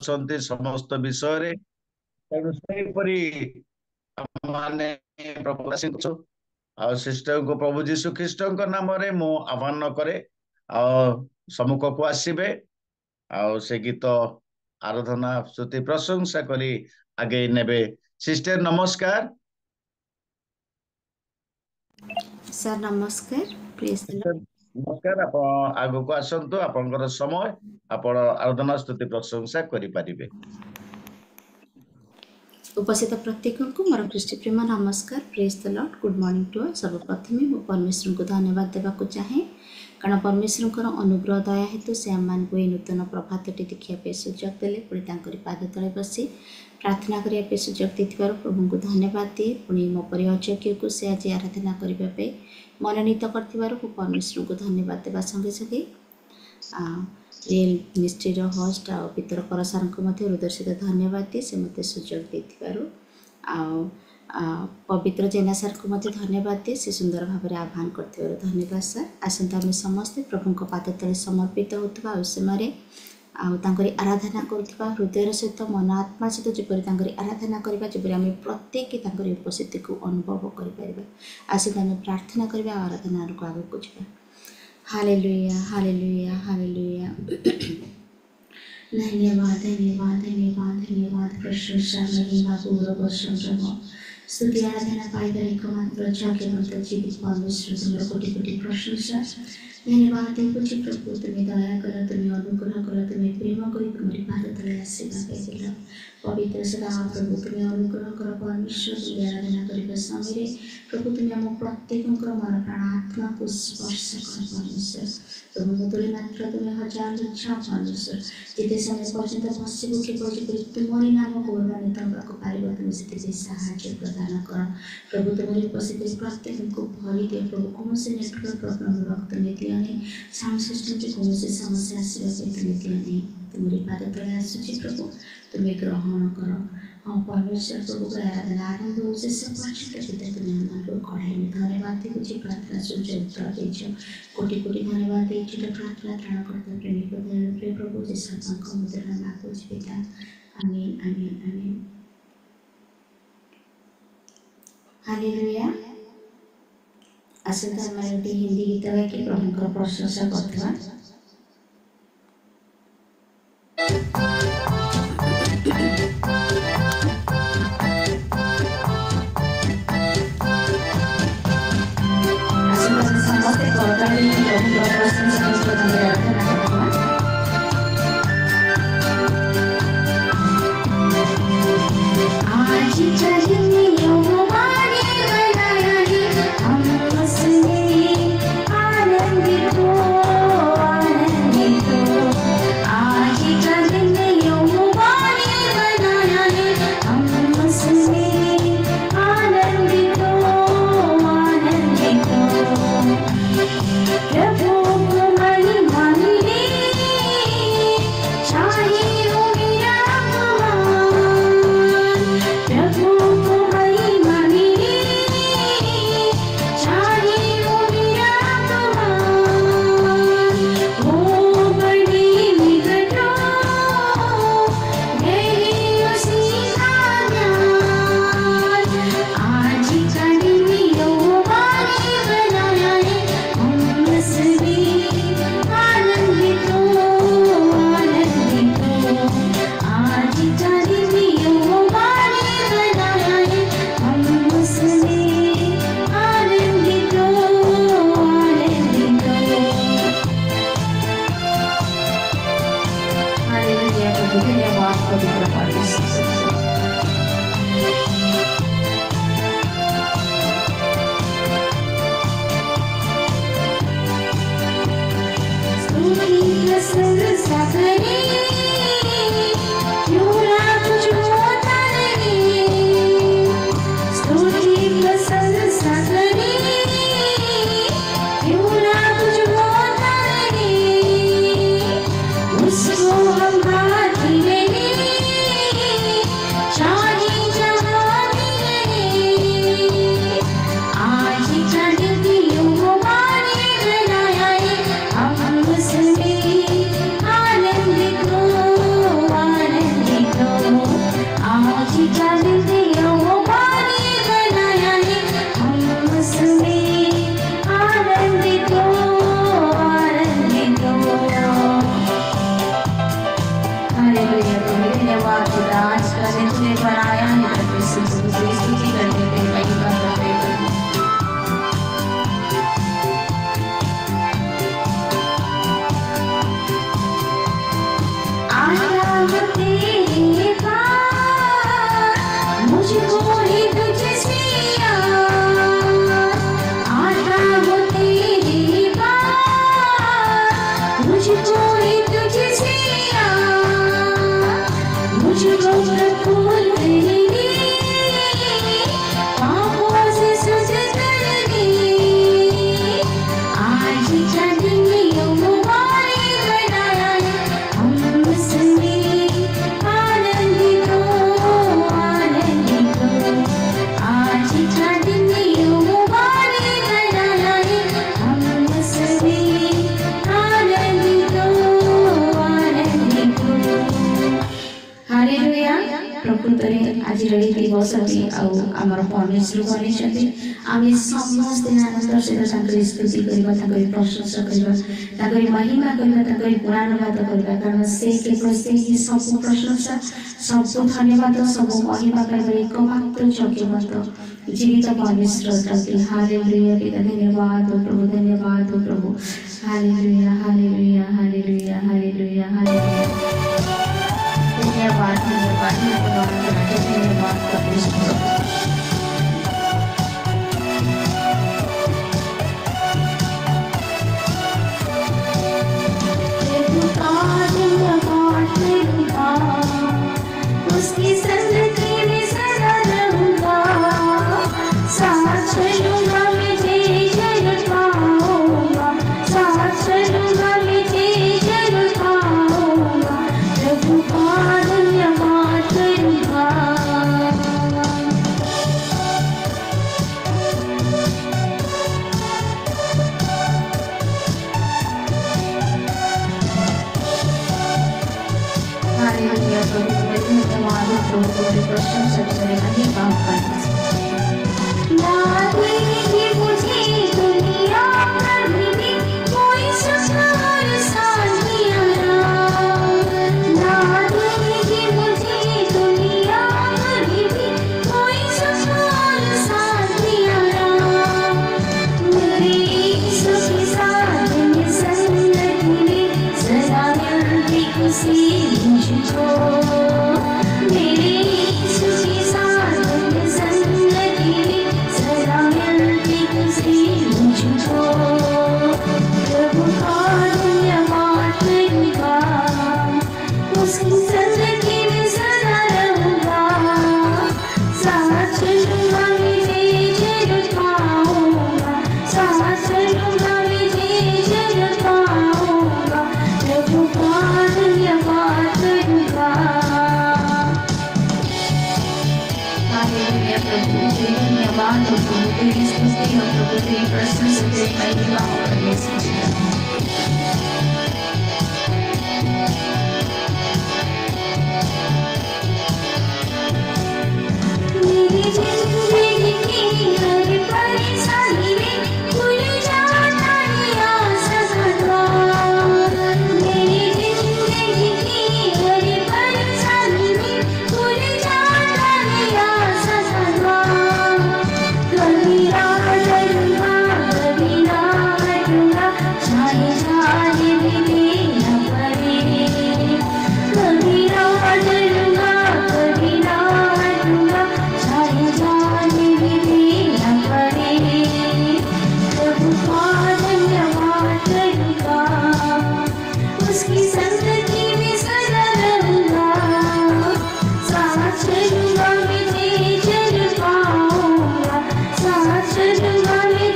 समस्त विषय तेणु सेपरी माने प्रभु सिस्टर को प्रभु जीशु ख्रीस्ट नाम रे मु आह्वान करे सम्मुख को आसबे से गीत आराधना स्तुति प्रशंसा करी आगे नेबे। सिस्टर नमस्कार। सर नमस्कार। नमस्कार। आप आगो को आसतु आपनकर समय आपण आराधना स्तुति प्रशंसा करि परिबे। उपस्थित प्रत्येक को मोर ख्रीष्ट प्रेम नमस्कार। Praise the lord. Good morning to all. सर्वप्रथम मु परमेश्वर को धन्यवाद देवा को चाहे कारण परमेश्वर अनुग्रह दया हेतु से आम मान को नूतन प्रभातटी देखा सुजोग देले पुणी तांकरी पाद तले बसी प्रार्थना करने सुजोग देथिबार प्रभु को धन्यवाद दिए। पुणी मो परिचय को से आज आराधना करने मनोनीत कर परमेश्वर को धन्यवाद देवा संगे संगे रियल मिनिस्ट्री होस्ट आ पितर कर सार को हृदय सहित धन्यवाद दिए। से मत सुजोग देथिबारु पवित्र जेना सार को धन्यवाद दिए। से सुंदर भाव में आह्वान कर धन्यवाद सर। आसंता आम समस्ते प्रभु पाद तले समर्पित होता समय आराधना करुवा हृदय सहित मन आत्मा सहित जपरी आराधना करवा जपरी आम प्रत्येक उपस्थिति को अनुभव कर आसंता आम प्रार्थना करवा आराधना को आगे को जा। Hallelujah hallelujah hallelujah. धन्यवाद धन्यवाद धन्यवाद धन्यवाद। प्रशंसा महिमा गौरव प्रभु स्तुति आराधना पाइबा एकमात्र भाग्यवंत जीवित परमेश्वर तुमरा कोटि कोटि प्रशंसा धन्यवाद देवजी प्रभु। तुम्हें दया कर तुम्हें अनुग्रह कर तुम्हें प्रेम कर तुम्हारी पाद तले आशीर्वाद पाइल पवित्र सदा प्रभु तुम्हें अनुग्रह कर परमेश्वर। तुम्हें आराधना करने समय प्रभु तुम्हें आम प्रत्येक मन प्राण आत्मा को स्पर्श कर परमेश्वर। प्रभु मुतुले मात्र तुम्हें हजार इच्छा परमेश्वर जिते समय पर्यंत बसबू केवल तुम्हारी नाम गौरवान्वित होगा पार तुम्हें से साहाय्य प्रदान कर प्रभु। तुम्हारी उपस्थिति प्रत्येक को भरी दिए प्रभु। कौन से नेटवर्क प्रॉब्लम वक्त में दिया नहीं साउंड सिस्टम की कौन सी समस्या आसवा तुम्हें दिया नहीं तुम्हारी पाद तले आसूची प्रभु तुम्हें ग्रहण कर। हाँ परमेश्वर प्रभु को आराधना आरंभ हो शेष पर्यंत पिता तुम्हें हमारे कढ़ाई में धन्यवाद दे प्रार्थना सूर्य उत्तर देछ कोटि कोटि धन्यवाद दे प्रार्थना त्राण करता प्रेमिक प्रिय प्रभु जीशु मुद्रा मागु पिता आमीन आमीन आमीन। हालेलुया। आसंता आम गोटे हिंदी गीत गायकी प्रभु प्रशंसा करथवा। समस्त करताली प्रभु प्रशंसा करथवा। आज चलिए हालेलुया प्रभु धन्यवाद खुदा आज का दिन तूने बनाया है प्रभु यीशु तेरी स्तुति करते तेरी महिमा करते प्रभु आया हूँ तेरे पास मुझको ही तुझसे याद आया हूँ तेरे पास मुझको ही तुझसे याद मुझको फूल तेरे पापों से सज कर दे आज का दिन यूं मुबारक बनाया है हम उसमें आनंदित हो आज का दिन यूं मुबारक बनाया है हम उसमें आनंदित हो हालेलुया प्रकृतरे आज रही दिवस आमर परमेश्वर गणेशते आम समस्त आनंद सहित स्तुति करवा प्रशंसा करवा महिमा करवा गुणानुवाद करवा कारण से केवल से ही सब प्रशंसा सब धन्यवाद सब महिमा पाइबा एकमात्र जगत जीवित परमेश्वर प्रति हालेलुया पिता धन्यवाद प्रभु hallelujah hallelujah hallelujah hallelujah hallelujah धन्यवाद धन्यवाद धन्यवाद धन्यवाद परमेश्वर उसकी संगति में सदा रहूंगा साथ चलूंगा मैं जरूर पाऊंगा साथ चलूंगा मैं जरूर पाऊंगा प्रभु का धन्यवाद करूंगा हालेलुया प्रभु धन्यवाद प्रभु तेरी प्रशंसा करें नहीं पाप करना ना देगी मुझे दुनिया कभी भी कोई सुख और शांति ना देगी मुझे दुनिया कभी भी कोई सुख और शांति मेरे यीशु के साथ में संगति में सदा मिलती खुशी मुझको मेरे यीशु के साथ में संगति में सदा मिलती खुशी मुझको प्रभु का धन्यवाद करूंगा उसकी संगति में सदा रहूंगा साथ चलूंगा मैं जरूर पाऊंगा साथ चलूंगा मैं जरूर पाऊंगा प्रभु का धन्यवाद करूंगा हालेलुया प्रभु तेरी धन्यवाद हो प्रभु तेरी स्तुति हो प्रभु तेरी प्रशंसा तेरी महिमा हो परमेश्वर मेरी जिंदगी की हर परेशानी में खुल जाता है आशा का द्वार मेरी जिंदगी की हर परेशानी में खुल जाता है आशा का द्वार कभी राह डरूंगा कभी ना हटूंगा चाहे जाने भी देना पड़े कभी राह डरूंगा कभी ना हटूंगा चाहे जाने भी देना पड़े प्रभु का धन्यवाद करूंगा उसकी संगति में सदा रहूंगा साथ चलूंगा मैं जरूर पाऊंगा साथ चलूंगा मैं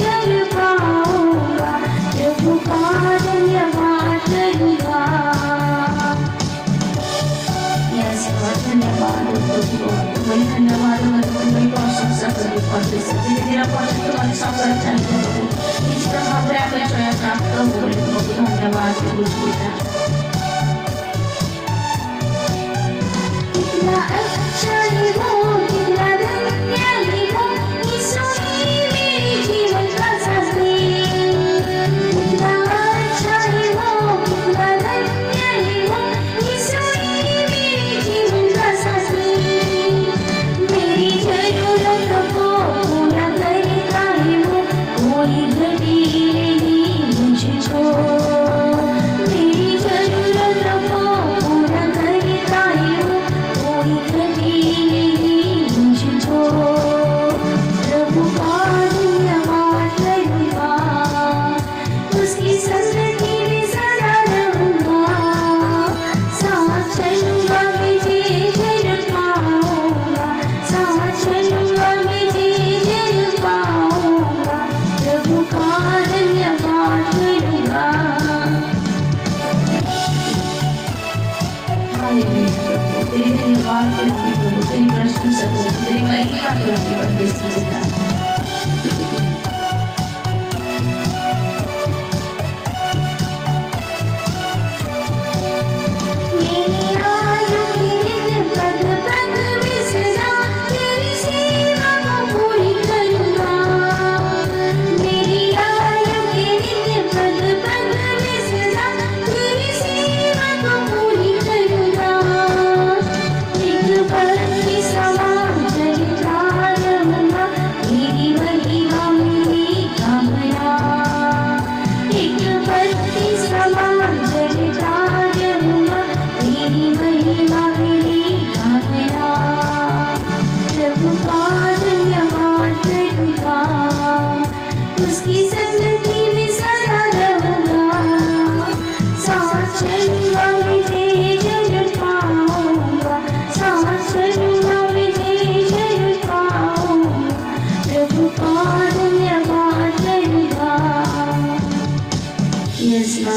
जरूर पाऊंगा प्रभु का धन्यवाद करूंगा यस धन्यवाद प्रभु वही धन्यवाद वही प्रशंसा करूँ परमेश्वर तेरा वचन तुम्हारे संसार चाहिए इस प्रकार प्रेम जय प्राप्त हो प्रभु धन्यवाद प्रभु पिता कितना अच्छा है वो कितना धन्य है वो यीशु ही मेरे जीवन का साथी कितना अच्छा है वो कितना धन्य है वो यीशु तेरी धन्यवाद करती प्रभु, तेरी प्रशंसा करती, तेरी महिमा करती परमेश्वर पिता।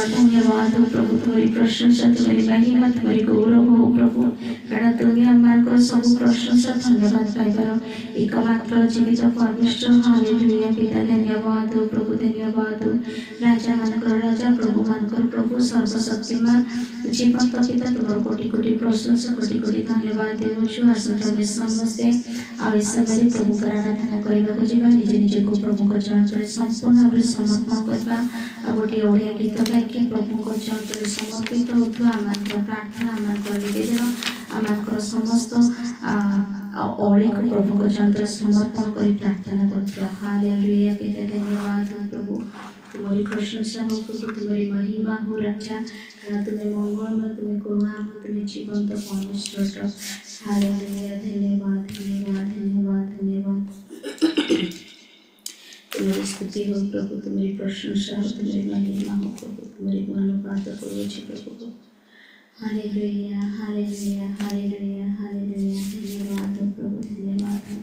धन्यवाद हो प्रभु, तुम्हारी प्रशंसा, तुम्हारी महिमा, तुम्हारी गौरव हो प्रभु। कारण तुम्हें आमको सब प्रशंसा धन्यवाद पाइबार एकमात्र जीवित परमेश्वर। हालेलुया पिता, धन्यवाद हो प्रभु, धन्यवाद हो राजा मानकर राजा, प्रभु मानकर प्रभु, सर्वशक्तिमान जीवंत पिता, तुम कोटि कोटि प्रशंसा, कोटि कोटि धन्यवाद देउछु। आसंता समस्ते आवश्यक प्रभु आराधना करने को जीवा, निज निज को प्रभु को चरण संपूर्ण भाव समर्पण करवा। आ गोटे ओडिया गीत गायिकी प्रभु को चरण समर्पित होता आम प्रार्थना, आम निवेदन, आम समस्त ओळी को प्रभु को चरण समर्पण कर प्रार्थना करता। हालेलुया पिता, धन्यवाद हो प्रभु, तुम्हारी प्रशंसा हो प्रभु, तुम्हारी महिमा हो राजा। कारण तुम्हें मंगलमय, तुम्हें करुणा हो, तुम्हें जीवंत परमेश्वर। हालेलुया, धन्यवाद धन्यवाद धन्यवाद धन्यवाद। तुम्हारी स्तुति हो प्रभु, तुम्हारी प्रशंसा हो, तुम्हारी महिमा हो प्रभु, तुम्हारी गुणगान करो प्रभु। हालेलुया हालेलुया हालेलुया हालेलुया, धन्यवाद हो प्रभु, धन्यवाद हो।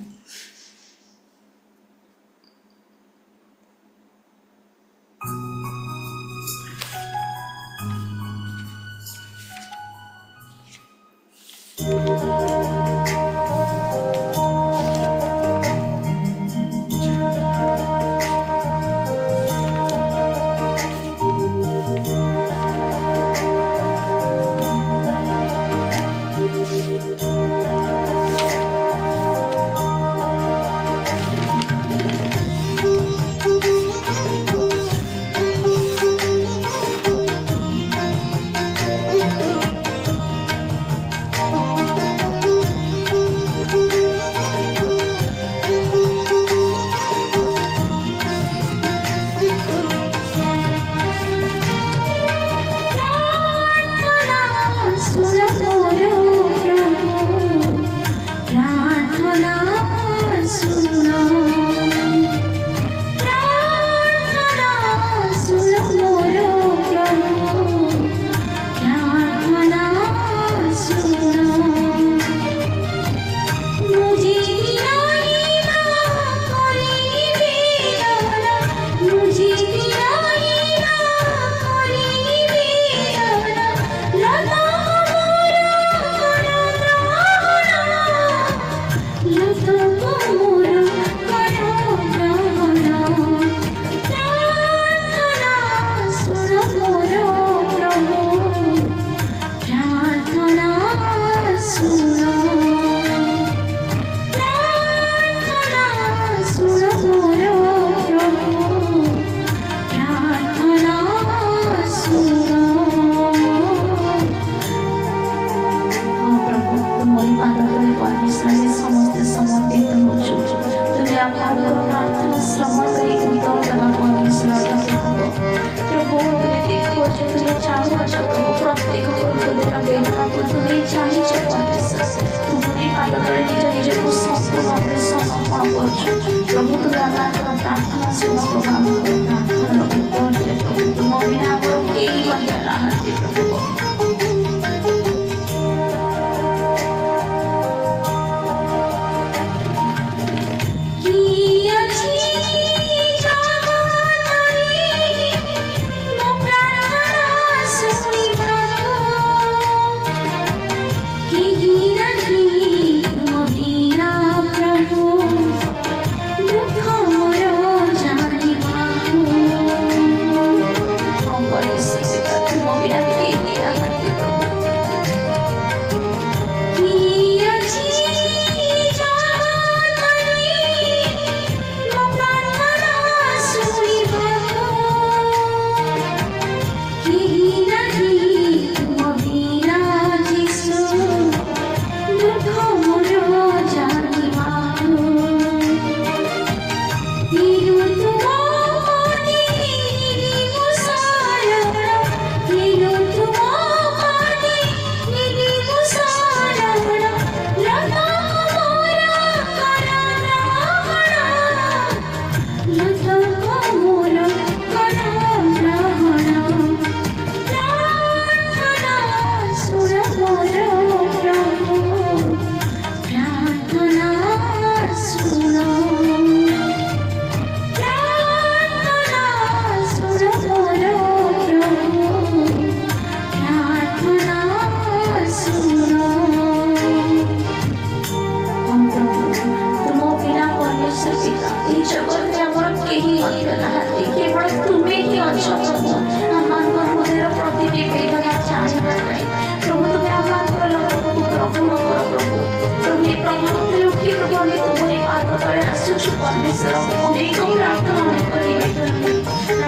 परमेश्वर अनेक प्रार्थना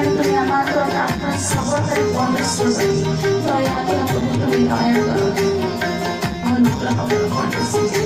तुम्हें आम प्रार्थना सबसे परमेश्वर दया प्रभु तुम्हें दया करो अनुग्रह करो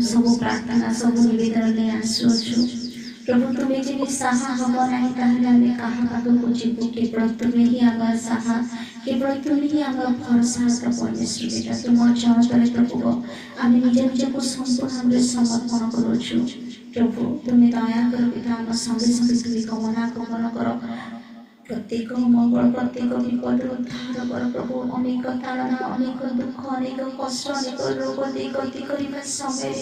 सब प्रार्थना सब निवेदन ले आसुछु प्रभु तुम्हें जी साहा हम नहीं कहले आमे कहा पागल को जीवो केवल तुम्हें ही आगा साहा केवल तुम्हें ही आगा भरोसा का परमेश्वर बेटा तुम चाहतले प्रभु आमे निज निज को संपूर्ण हमरे समर्पण करूछु प्रभु तुम्हें दया करो पिता हम संगे संगे तुम्हें गमना गमन करो प्रत्येक मंगल प्रत्येक विपद उद्धार कर प्रभु अनेक ताड़ना अनेक दुख अनेक कष्ट अनेक रोग दे गति करने समय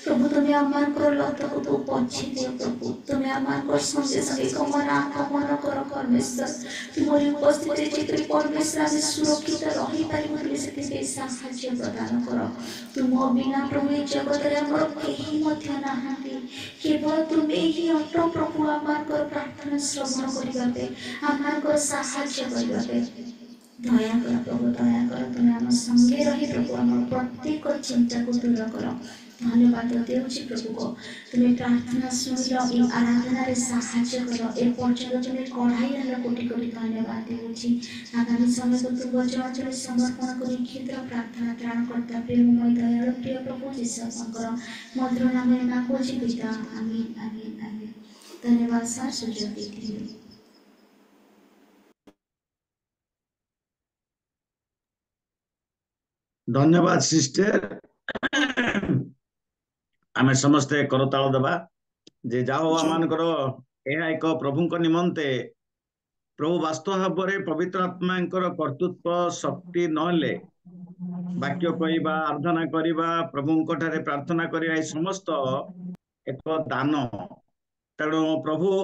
प्रभु तुम्हें आमार लत को पछी दियो प्रभु तुम्हें आमार संगे संगे गमना गमन कर परमेश्वर तुम्हारी उपस्थिति चित्र परमेश्वर आम सुरक्षित रही पारे से साहाय्य प्रदान कर तुम बिना प्रभु जगत में केवल तुम्हें ही अट प्रभु आमार प्रार्थना श्रवण करने आमार साहाय्य करने दया कर प्रभु दया कर तुम्हें आम संगे रही प्रभु आम प्रत्येक चिंता को दूर कर धन्यवाद देउछि प्रभु को तुम्हें प्रार्थना सुनिल ए आराधना रे साहाय्य कर ए पर्यंत तुम्हें कढ़ाई कोटि कोटि धन्यवाद देउछि आगामी समय को तुम वचन समर्पण करी क्षुद्र प्रार्थना त्राण करता प्रेममय दयालु प्रिय प्रभु जीसु शंकर मधुर नाम में मांगुछि पिता आमीन आमीन आमीन धन्यवाद सर सुजय दीदी धन्यवाद सिस्टर आमे समस्ते करताल दबा जे जाओ आमानकर एहा एक प्रभुंक निमंते प्रभु वास्तव भाव पवित्र आत्मांकर कर्तृत्व शक्ति नले वाक्य कहवा आराधना करवा प्रभुंक ठारे प्रार्थना करवा समस्त एक दान तेणु प्रभु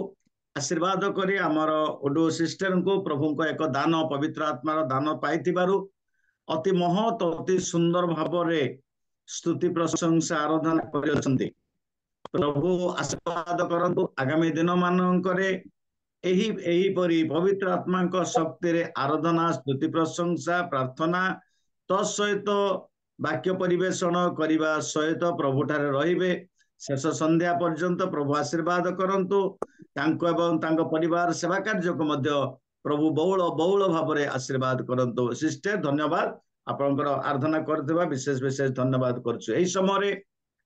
आशीर्वाद करी आमर ओडो सिस्टर को प्रभुंक एक दान पवित्र आत्मार दान पाइथिबारु अति महत अति सुंदर भाव स्तुति प्रशंसा आराधना कर प्रभु आशीर्वाद करंतु आगामी दिन मानकरे एही परी पवित्र आत्मा शक्ति रे आराधना स्तुति प्रशंसा प्रार्थना तत्सहित वाक्य परिवेषण करने सहित प्रभु ठारे रहिबे शेष संध्या पर्यंत प्रभु आशीर्वाद करंतु तांको एवं तांको परिवार सेवा कार्य को मध्य प्रभु बहुल बहुल भाव में आशीर्वाद करंतु सिस्टर धन्यवाद आपनकर आराधना करथिबा विशेष विशेष धन्यवाद करछु एही समय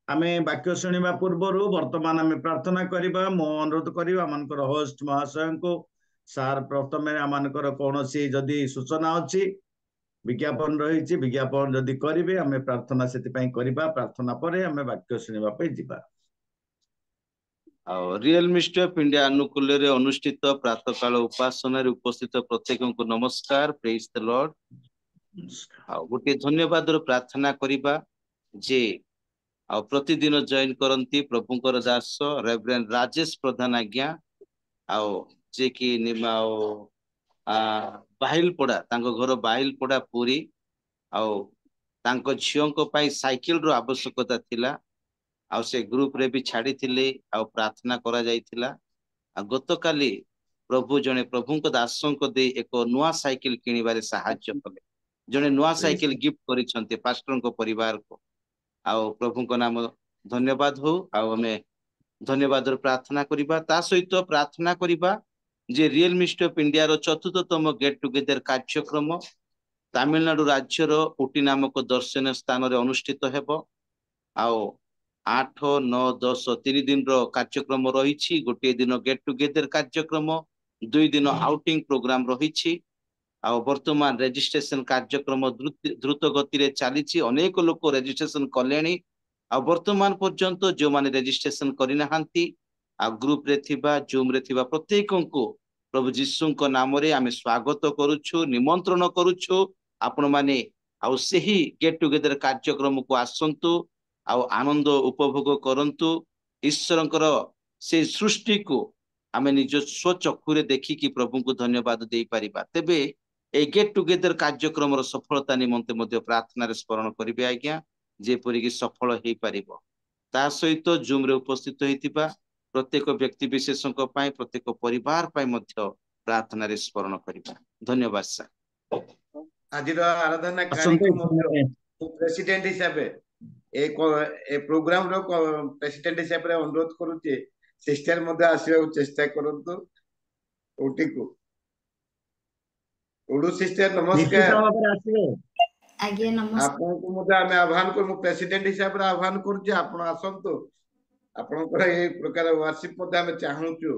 आमे वाक्य शुणिबा पूर्व वर्तमान आमे प्रार्थना करिबा मो अनुरोध करिबा मानकर होस्ट महाशय को सार प्रथम आमानकर कोनोसी जदि सूचना अछि विज्ञापन रही विज्ञापन जदि करिवे आमे प्रार्थना सेति पई करिबा प्रार्थना परे आमे वाक्य शुणिबा पई जिबा रियल मिनिस्ट्री ऑफ इंडिया अनुकूल रे अनुष्ठित प्रातः काल उपासना रे उपस्थित प्रत्येक को नमस्कार प्रेज द लॉर्ड गोटे धन्यवाद प्रार्थना करिबा जे ଆଉ ପ୍ରତିଦିନ ଜଏନ୍ କରନ୍ତି ପ୍ରଭୁଙ୍କର ଦାସ ରେଭରେଣ୍ଡ ରାजेश ପ୍ରଧାନ ଆଜ୍ଞା ଆଉ ଯେ କି ଆଉ ବାହିଲପଡା ତାଙ୍କ ଘର ବାହିଲପଡା ପୁରୀ ଆଉ ତାଙ୍କ ଝିଅଙ୍କ ପାଇଁ ସାଇକେଲର ଆବଶ୍ୟକତା ଥିଲା ଆଉ ସେ ଗ୍ରୁପରେ ବି ଛାଡିଥିଲେ ଆଉ ପ୍ରାର୍ଥନା କରାଯାଇଥିଲା ଆଉ ଗତକାଲି ପ୍ରଭୁ ଜଣେ ପ୍ରଭୁଙ୍କ ଦାସଙ୍କ ଦେଇ ଏକ ନୂଆ ସାଇକେଲ କିଣିବାରେ ସାହାଯ୍ୟ କଲେ ଜଣେ ନୂଆ ସାଇକେଲ ଗିଫ୍ଟ କରିଛନ୍ତି ପାଷ୍ଟରଙ୍କ ପରିବାରକୁ ଆଉ ପ୍ରଭୁଙ୍କ ନାମ ଧନ୍ୟବାଦ ହଉ ଆଉ ଆମେ ଧନ୍ୟବାଦର ପ୍ରାର୍ଥନା କରିବା ତା ସହିତ ପ୍ରାର୍ଥନା କରିବା ଯେ ରିଏଲ ମିନିଷ୍ଟ୍ରି ଅଫ ଇଣ୍ଡିଆର 4th ଗେଟ୍ ଟୁଗେଦର କାର୍ଯ୍ୟକ୍ରମ ତାମିଲନାଡୁ ରାଜ୍ୟର ଉଟି ନାମକ ଦର୍ଶନୀୟ ସ୍ଥାନରେ ଅନୁଷ୍ଠିତ ହେବ ଆଉ 8, 9, 10 3 ଦିନର କାର୍ଯ୍ୟକ୍ରମ ରହିଛି ଗୋଟିଏ ଦିନ ଗେଟ୍ ଟୁଗେଦର କାର୍ଯ୍ୟକ୍ରମ 2 ଦିନ ଆଉଟିଂ ପ୍ରୋଗ୍ରାମ ରହିଛି ଆଉ ବର୍ତ୍ତମାନ ରେଜିଷ୍ଟ୍ରେସନ କାର୍ଯ୍ୟକ୍ରମ ଦ୍ରୁତ ଗତିରେ ଚାଲିଛି ଅନେକ ଲୋକ ରେଜିଷ୍ଟ୍ରେସନ କଲେଣି ଆଉ ବର୍ତ୍ତମାନ ପର୍ଯ୍ୟନ୍ତ ଯେଉଁମାନେ ରେଜିଷ୍ଟ୍ରେସନ କରିନାହାନ୍ତି ଆଉ ଗ୍ରୁପରେ ଥିବା ଜୁମରେ ଥିବା ପ୍ରତ୍ୟେକଙ୍କୁ ପ୍ରଭୁ ଯୀଶୁଙ୍କ ନାମରେ ଆମେ ସ୍ୱାଗତ କରୁଛୁ ନିମନ୍ତ୍ରଣ କରୁଛୁ ଆପଣମାନେ ଆଉ ସେହି ଗେଟ୍ ଟୁଗେଦର କାର୍ଯ୍ୟକ୍ରମକୁ ଆସନ୍ତୁ ଆଉ ଆନନ୍ଦ ଉପଭୋଗ କରନ୍ତୁ ଈଶ୍ୱରଙ୍କର ସେ ସୃଷ୍ଟିକୁ ଆମେ ନିଜ ସ୍ୱଚକ୍ଷୁରେ ଦେଖିକି ପ୍ରଭୁଙ୍କୁ ଧନ୍ୟବାଦ ଦେଇପାରିବା ତେବେ এই ଗେଟ୍ ଟୁଗେଦର କାର୍ଯ୍ୟକ୍ରମର ସଫଳତା ନିମନ୍ତେ ମଧ୍ୟ ପ୍ରାର୍ଥନାରେ ସ୍ମରଣ କରିବେ ଆଜ୍ଞା ଯେପରିକି ସଫଳ ହେଇପାରିବ ତା ସହିତ ଜୁମରେ ଉପସ୍ଥିତ ହେଇଥିବା ପ୍ରତ୍ୟେକ ବ୍ୟକ୍ତି ବିଶେଷଙ୍କ ପାଇଁ ପ୍ରତ୍ୟେକ ପରିବାର ପାଇଁ ମଧ୍ୟ ପ୍ରାର୍ଥନାରେ ସ୍ମରଣ କରିବା ଧନ୍ୟବାଦ ସାର୍ ଆଜିର ଆସନ୍ତୁ ଆରାଧନାକାରୀକୁ ମଧ୍ୟ ପ୍ରେସିଡେଣ୍ଟ ହିସାବରେ ଏ ପ୍ରୋଗ୍ରାମ ର ପ୍ରେସିଡେଣ୍ଟ ହିସାବରେ ଅନୁରୋଧ କରୁଛି ସିଷ୍ଟର ମଧ୍ୟ ଆସିବାକୁ ଚେଷ୍ଟା କରନ୍ତୁ ଓଟିକୁ ଓଡୁ ସିଷ୍ଟର ନିଶ୍ଚିତ ନମସ୍କାର ଭାବରେ ଆସିବେ ଆଜ୍ଞା ନମସ୍କାର ଆପଣଙ୍କୁ ମଧ୍ୟ ଆମେ ଆହ୍ୱାନ କରୁ ପ୍ରେସିଡେଣ୍ଟ ହିସାବରେ ଆହ୍ୱାନ କରୁଛି ଆପଣ ଆସନ୍ତୁ ଆପଣଙ୍କର ଏଇ ପ୍ରକାର ୱାର୍ସିପ ମଧ୍ୟ ଆମେ ଚାହୁଁଛୁ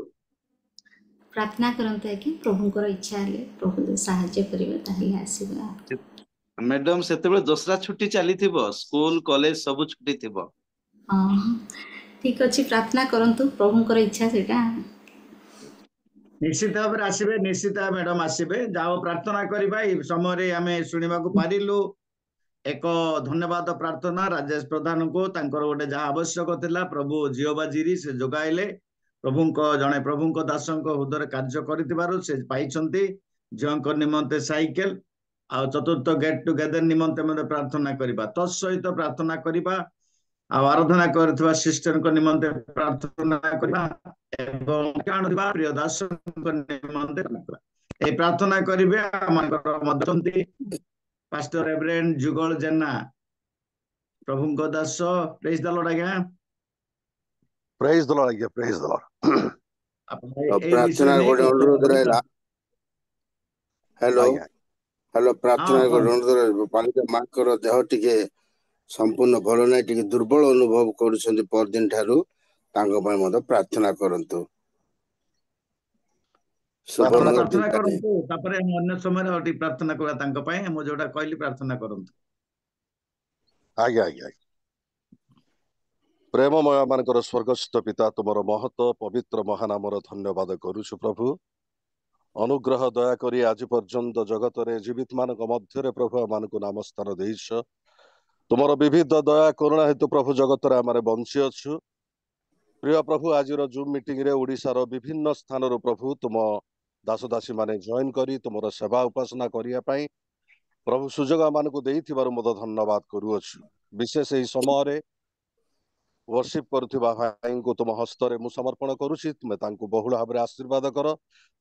ପ୍ରାର୍ଥନା କରନ୍ତୁ ଆଜ୍ଞା ପ୍ରଭୁଙ୍କର ଇଚ୍ଛା ହେଲେ ପ୍ରଭୁ ସାହାଯ୍ୟ କରିବେ ତାହେଲେ ଆସିବା ମ୍ୟାଡାମ ସେତେବେଳେ ଦଶରା ଛୁଟି ଚାଲିଥିବ ସ୍କୁଲ କଲେଜ ସବୁ ଛୁଟି ଥିବ ହଁ ଠିକ ଅଛି ପ୍ରାର୍ଥନା କରନ୍ତୁ ପ୍ରଭୁଙ୍କର ଇଚ୍ଛା ସେଇଟା ନିଶ୍ଚିତ ଭାବରେ ଆସିବେ ନିଶ୍ଚିତ ମ୍ୟାଡାମ ଆସିବେ ଯାଅ ପ୍ରାର୍ଥନା କରିବା ଏଇ ସମୟରେ ଆମେ ଶୁଣିବାକୁ ପାରିଲୁ ଏକ ଧନ୍ୟବାଦ ପ୍ରାର୍ଥନା ରାଜେଶ ପ୍ରଧାନଙ୍କୁ ତାଙ୍କର ଗୋଟେ ଯାହା ଆବଶ୍ୟକ ଥିଲା ପ୍ରଭୁ ଜିଓବାଜିରି ସେ ଯୋଗାଇଲେ ଜଣେ ପ୍ରଭୁଙ୍କ ଦାସଙ୍କ ହୃଦୟରେ କାର୍ଯ୍ୟ କରିଥିବାରୁ ସେ ପାଇଛନ୍ତି ଝିଅଙ୍କ ନିମନ୍ତେ ସାଇକେଲ ଆଉ 4th ଗେଟ୍ ଟୁଗେଦର ନିମନ୍ତେ ମଧ୍ୟ ପ୍ରାର୍ଥନା କରିବା ତତ୍ସହିତ ପ୍ରାର୍ଥନା କରିବା ଆଉ ଆରାଧନା କରୁଥିବା ସିଷ୍ଟରଙ୍କ ନିମନ୍ତେ ପ୍ରାର୍ଥନା କରିବା ଏବଂ ଜାଣୁଥିବା ପ୍ରିୟ ଦାସଙ୍କ ନିମନ୍ତେ ଏହି ପ୍ରାର୍ଥନା କରିବେ ଆମର ମଧ୍ୟନ୍ତି ପାଷ୍ଟର ରେଭରେଣ୍ଡ ଯୁଗଳ ଜେନା ପ୍ରଭୁଙ୍କ ଦାସ ପ୍ରେଜ ଦ ଲର୍ଡ ଆଜ୍ଞା ପ୍ରେଜ ଦ ଲର୍ଡ ଆଜ୍ଞା ପ୍ରେଜ ଦ ଲର୍ଡ ଆପଣ ପ୍ରାର୍ଥନା ଗୋଟେ ଅନୁରୋଧ ରହିଲା ହ୍ୟାଲୋ ଆଜ୍ଞା ହ୍ୟାଲୋ ପ୍ରାର୍ଥନା ହଁ ଗୋଟେ ଅନୁରୋଧ ରହିବ ବାଳିକା ମାଙ୍କର ଦେହ ଟିକେ ସମ୍ପୂର୍ଣ୍ଣ ଭଲ ନାହିଁ ଟିକେ ଦୁର୍ବଳ ଅନୁଭବ କରୁଛନ୍ତି ପରଦିନ ଠାରୁ ତାଙ୍କ ପାଇଁ ମଧ୍ୟ ପ୍ରାର୍ଥନା କରନ୍ତୁ ଆପଣ ସୁବର୍ଣ୍ଣ ପ୍ରାର୍ଥନା କରନ୍ତୁ ତାପରେ ଅନ୍ୟ ସମୟରେ ଆଉ ଟିକେ ପ୍ରାର୍ଥନା କରିବା ତାଙ୍କ ପାଇଁ ମୁଁ ଯୋଉଟା କହିଲି ପ୍ରାର୍ଥନା କରନ୍ତୁ ଆଜ୍ଞା ଆଜ୍ଞା ପ୍ରେମମୟ ମାନଙ୍କର ସ୍ୱର୍ଗସ୍ଥ ପିତା ତୁମର ମହତ ପବିତ୍ର ମହାନାମର ଧନ୍ୟବାଦ କରୁଛୁ ପ୍ରଭୁ ଅନୁଗ୍ରହ ଦୟାକରି ଆଜି ପର୍ଯ୍ୟନ୍ତ ଜଗତରେ ଜୀବିତ ମାନଙ୍କ ମଧ୍ୟରେ ପ୍ରଭୁ ଆମମାନଙ୍କୁ ନାମସ୍ଥାନ ଦେଇଛ ତୁମର ବିବିଧ ଦୟା କରୁଣା ହେତୁ ପ୍ରଭୁ ଜଗତରେ ଆମେ ବଞ୍ଚି ଅଛୁ ପ୍ରିୟ ପ୍ରଭୁ ଆଜିର ଜୁମ୍ ମିଟିଂରେ ଓଡ଼ିଶାର ବିଭିନ୍ନ ସ୍ଥାନରୁ ପ୍ରଭୁ ତୁମ ଦାସ ଦାସୀ ମାନେ ଜଏନ୍ କରି ତୁମର ସେବା ଉପାସନା କରିବା ପାଇଁ ପ୍ରଭୁ ସୁଯୋଗ ଆମମାନଙ୍କୁ ଦେଇଥିବାରୁ ମଧ୍ୟ ଧନ୍ୟବାଦ କରୁଅଛୁ ବିଶେଷ ଏହି ସମୟରେ वर्शिप करुवा भाईଙ୍କୁ तुम हस्तरे मु समर्पण करुछि तुमे तांको बहुल भाबरे आशीर्वाद कर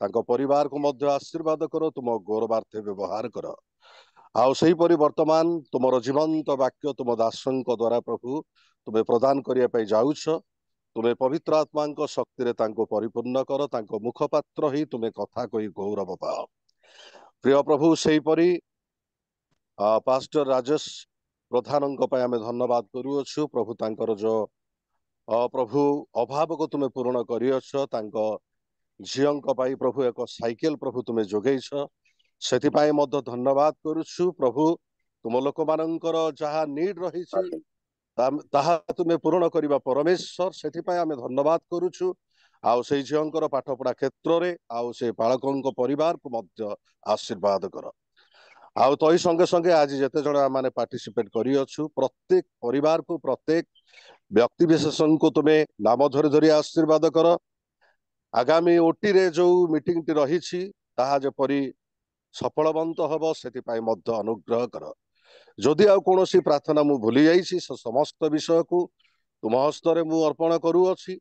तांको परिवार को मध्य आशीर्वाद कर तुम गौरवार्थे व्यवहार कर आउ सही परि वर्तमान तुमर जीवंत वाक्य तुम दासंक द्वारा प्रभु तुमे प्रदान करिया पई जाउछ तुमे पवित्र आत्मांक शक्ति रे तांको परिपूर्ण कर तांको मुखपात्र ही तुमे कथा कहि गौरव पाओ प्रिय प्रभु सही परि पास्टर राजेश प्रधानंक पई आमे धन्यवाद करूछु प्रभु तांकर जो प्रभु अभाव को तुमे पूर्ण करियछ तांको झियंक पई प्रभु एक साइकेल प्रभु तुमे जोगैछ सेति पई मध्य धन्यवाद करूछु प्रभु तुम लोक मानकर जहा नीड रहिछि ताहा तुमे पूर्ण करिबा परमेश्वर सेति पई आमे धन्यवाद करूछु आउ से झियंकर पाठ पढ़ा क्षेत्र रे आउ से बालकंक परिवार को मध्य आशीर्वाद कर आउ तई संगे संगे आज जेते जण माने पार्टिसिपेट करी अछु प्रत्येक परिवार को प्रत्येक व्यक्ति विशेषण को तुम्हें नाम धरी धरी आशीर्वाद कर। आगामी ओटी रे जो मीटिंग टी रही ताहा जेपरी सफलवंत हब से अनुग्रह कर। जदि आ कौन प्रार्थना मु भूली जाइछि से समस्त विषय को तुम हस्तरे मु अर्पण करूअछि।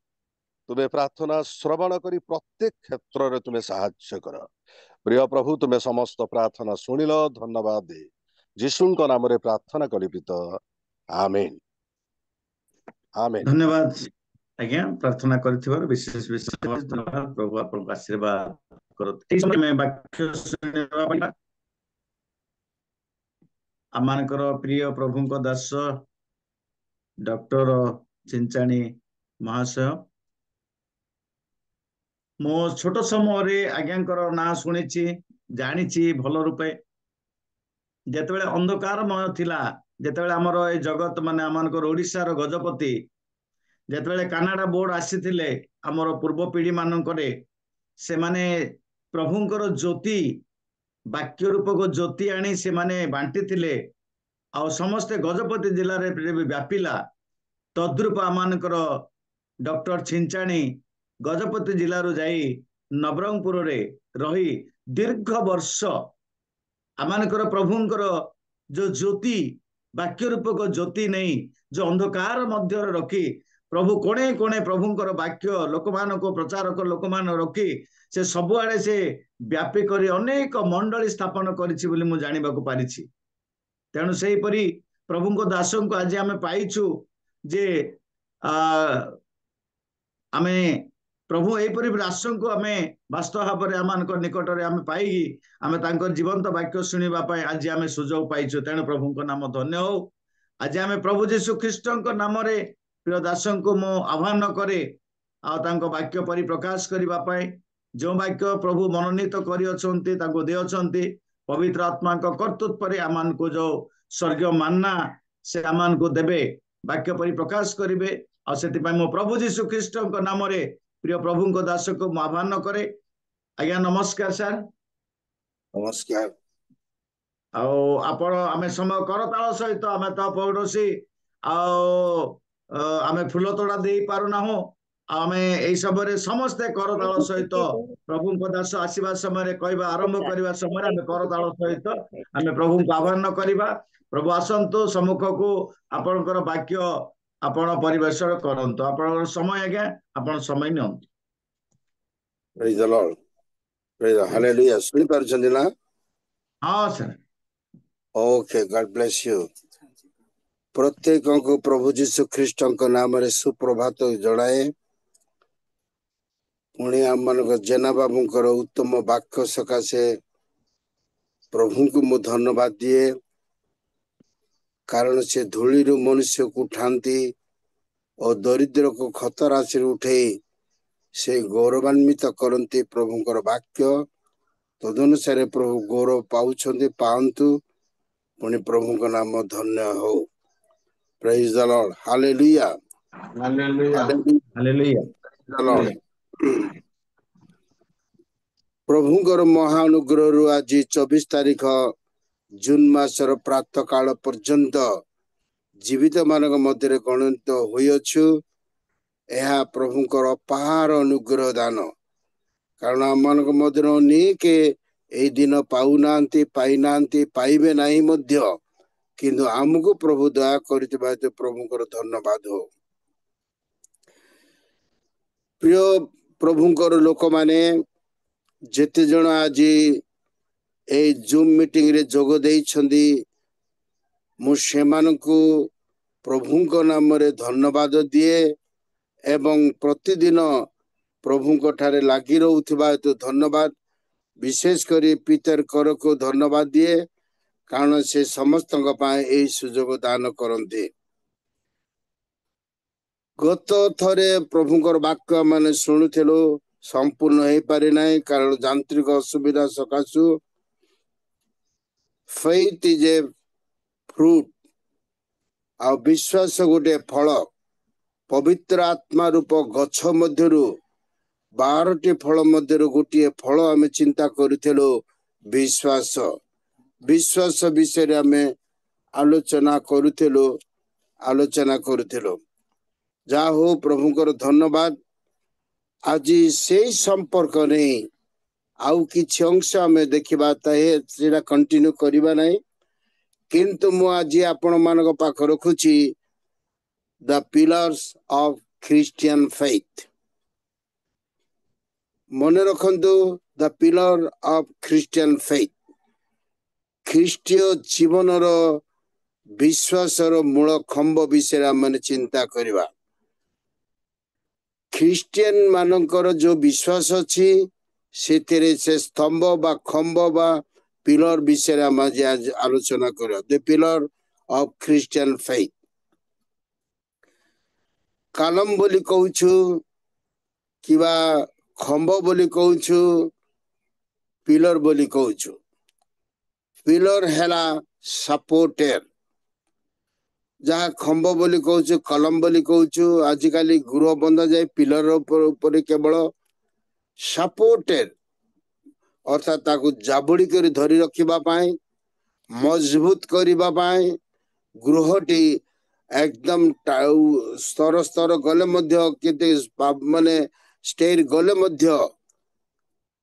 तुम्हें प्रार्थना श्रवण करी प्रत्येक क्षेत्र रे तुम्हें साहाय्य कर। प्रिय प्रभु तुम्हें समस्त प्रार्थना शुणिल धन्यवाद दे जीशु नाम रे प्रार्थना करी पिता आमेन आमेन। धन्यवाद आज्ञा प्रार्थना करथिबार विशेष विशेष धन्यवाद। प्रभु आपन आशीर्वाद करत। एई समय में वाक्य सुनिबा पड़ा आमानकर प्रिय प्रभुଙ୍କ दास डॉक्टर चिंचाणी महाशय मो छोट समय आज्ञाकर ना शुणी जानी भल रूपे जेतेबेले अंधकारमय थिला जेतेबेले हमर ए जगत माने आमानकर ओडिसा रो गजपति जेतेबेले कनाडा बोर्ड आसीथिले हमर पूर्व पीढ़ी मानकरे से माने प्रभुंकर ज्योति वाक्य रूपक ज्योति आनी से माने बांटी थिले आ समस्त गजपति जिल्ला रे व्यापिला। तद्रूप आमानकर डॉक्टर छिंचाणी गजपति जिल्ला रो जाई नवरंगपुर रे रही दीर्घ वर्ष आमानकर प्रभुंकर जो ज्योति वाक्य रूपक ज्योति नहीं जो अंधकार मध्य रखी प्रभु कोणे कोणे प्रभुंकर वाक्य लोक मान को प्रचारक लोक मान रखी से सबुआड़े से व्यापी करी अनेक मंडली स्थापन करिछि बोली मु जानिबा को पारिछि। तेणु से परी प्रभुंको दास को आज आमे पाइछु जे आमे प्रभु एपरी दास को आमे वास्तव भाव में आम निकट में आमे पाई आमे तांकर जीवंत वाक्य शुणिबा पई आज आमे सुजोग पाइछु। तेणु प्रभुंको नाम धन्य हो। आज आमे प्रभु यीशु ख्रीष्टଙ୍କ नामरे प्रिय दास को मो आह्वान करे आ तांको वाक्य परि प्रकाश करिबा पई जो वाक्य प्रभु मनोनीत करि अछंती ताको दे अछंती पवित्र आत्मा को कर्तृत्व पर आमान को जो स्वर्गीय मानना से आमान को देबे वाक्य परि प्रकाश करिवे आ सेति पई मो प्रभु यीशु ख्रीष्टଙ୍କ नामरे प्रिय प्रभुंको दास को आह्वान करे। आज्ञा नमस्कार सर। नमस्कार। आपण आमे समय करताल सहित आमे तो पड़ोसी आमे फूल तोड़ा दे पारुना हो आमे एई सबरे समस्त करताल सहित प्रभुंको दास आसीबा समय कहबा आरंभ करबा समय आमे करताल सहित आमे प्रभुंको आह्वान करबा। प्रभु आसंतो सम्मुख को आपनकर वाक्य आपण परिवेषण करंतो आपण समय आज्ञा आपण समय नियंतो। Praise the Lord. Praise hallelujah. सुनि पारछन ना? हां sir. Okay God bless you. प्रत्येक को प्रभु यीशु ख्रीष्ट नाम रे सुप्रभात जणाए। पुणी आम मान जेना बाबूंकर उत्तम वाक्य सकाशे प्रभु को मु धन्यवाद दिए कारण से धूली मनुष्य को उठाती और दरिद्र को खतरा से उठे से गौरवान्वित करते प्रभुंकर वाक्य तदनुसार प्रभु गौरव पाउछन्ते पांतु पुणी प्रभु का नाम धन्य हो। Praise the Lord. Hallelujah hallelujah hallelujah. प्रभुंकर महानुग्रह रु आज 24 तारीख जून मासर प्रातः काल पर्यंत जीवित मानक मध्य गणित होइछु। यह प्रभुंकर अपार अनुग्रह दान कारण आम मानक मध्य अनेक ए दिन पाउनांती पाइनांती पाइबे नहीं मध्य किंतु आमको प्रभु दया करथिबा प्रभुंकर धन्यवाद हो। प्रिय प्रभुंकर लोक माने जेते जण आज ए जूम मीटिंग रे जोग देइछंदी मु सेमानकु प्रभुंक नाम रे धन्यवाद दिए एवं प्रतिदिन प्रभुंक ठारे लागी रहउथिबा तो धन्यवाद विशेष करी पीटर कर को धन्यवाद दिए कारण से समस्त ए सुजोग दान करते। गत थरे प्रभुंकर वाक्य माने शुणुथिलु संपूर्ण हो पारे ना कारण यांत्रिक असुविधा सकाशु फेथ इज ए फ्रूट आ विश्वास गोटे फल पवित्र आत्मा रूप गछ मध्यरु 12टी फल मध्यरु गोटे फल आमे चिंता करिथिलु विश्वास विश्वास विषय आमे आलोचना करुथिलो जा हो प्रभुकर धन्यवाद। आज से संपर्क नहीं आउ किछि अंश आमे देखिबा ताहे सेटा कंटिन्यू करिबा नहीं, किंतु मु आज आपण मानक पाख रखुछि the pillars of Christian faith. मन रखंतु the pillar of Christian faith, ख्रीष्टीय जीवनर विश्वासर मूल खंब विषय आम चिंता करिबा। ख्रीस्टियन मानकर जो विश्वास अच्छी से स्तंभ बा खंब बा पिलर विषय आम आलोचना करिबा। The pillar of Christian faith, कलम बोली कहूछु किबा खंब बोली कहूछु, पिलर बोली कहूछु। पिलर हैला सपोर्टर, जहाँ खंब बोली कहूछु कलम बोली कहूछु। आजिकाली गृह बंधा जाए पिलर ऊपर केवल सपोर्टर अर्थात ताकू जाबुड़ी कर धरी रखिबा पाए, मजबूत करिबा पाए। गृहटी एकदम स्तर स्तर गले मध्य केते माने स्टेर गले मध्य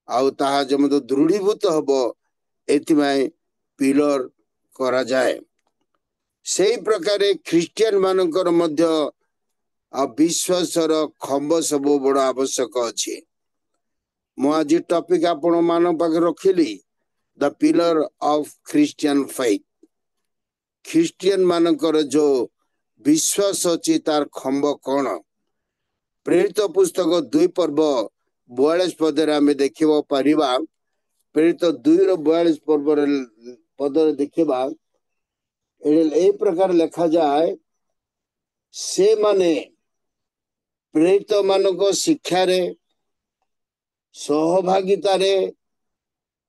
आउ ताहा जमतो दृढ़ीभूत हबो, एथिमाय पिलर करा जाए। सेही प्रकार ख्रीस्टियन मानकर मध्य विश्वासर खंब सब बड़ आवश्यक अछि। मु आज टॉपिक आपण मान पाखे रखिली the pillar of Christian faith. Christian मानकर जो विश्वास अछि तार खंब कौन? प्रेरित पुस्तक 2 पर्व 42 पदरे आमे देखिबो परिबा। प्रेरित 2:42 पदरे देखिबा ए प्रकार लिखा जाए, से माने प्रेरित मानक शिक्षा रे सहभागिता रे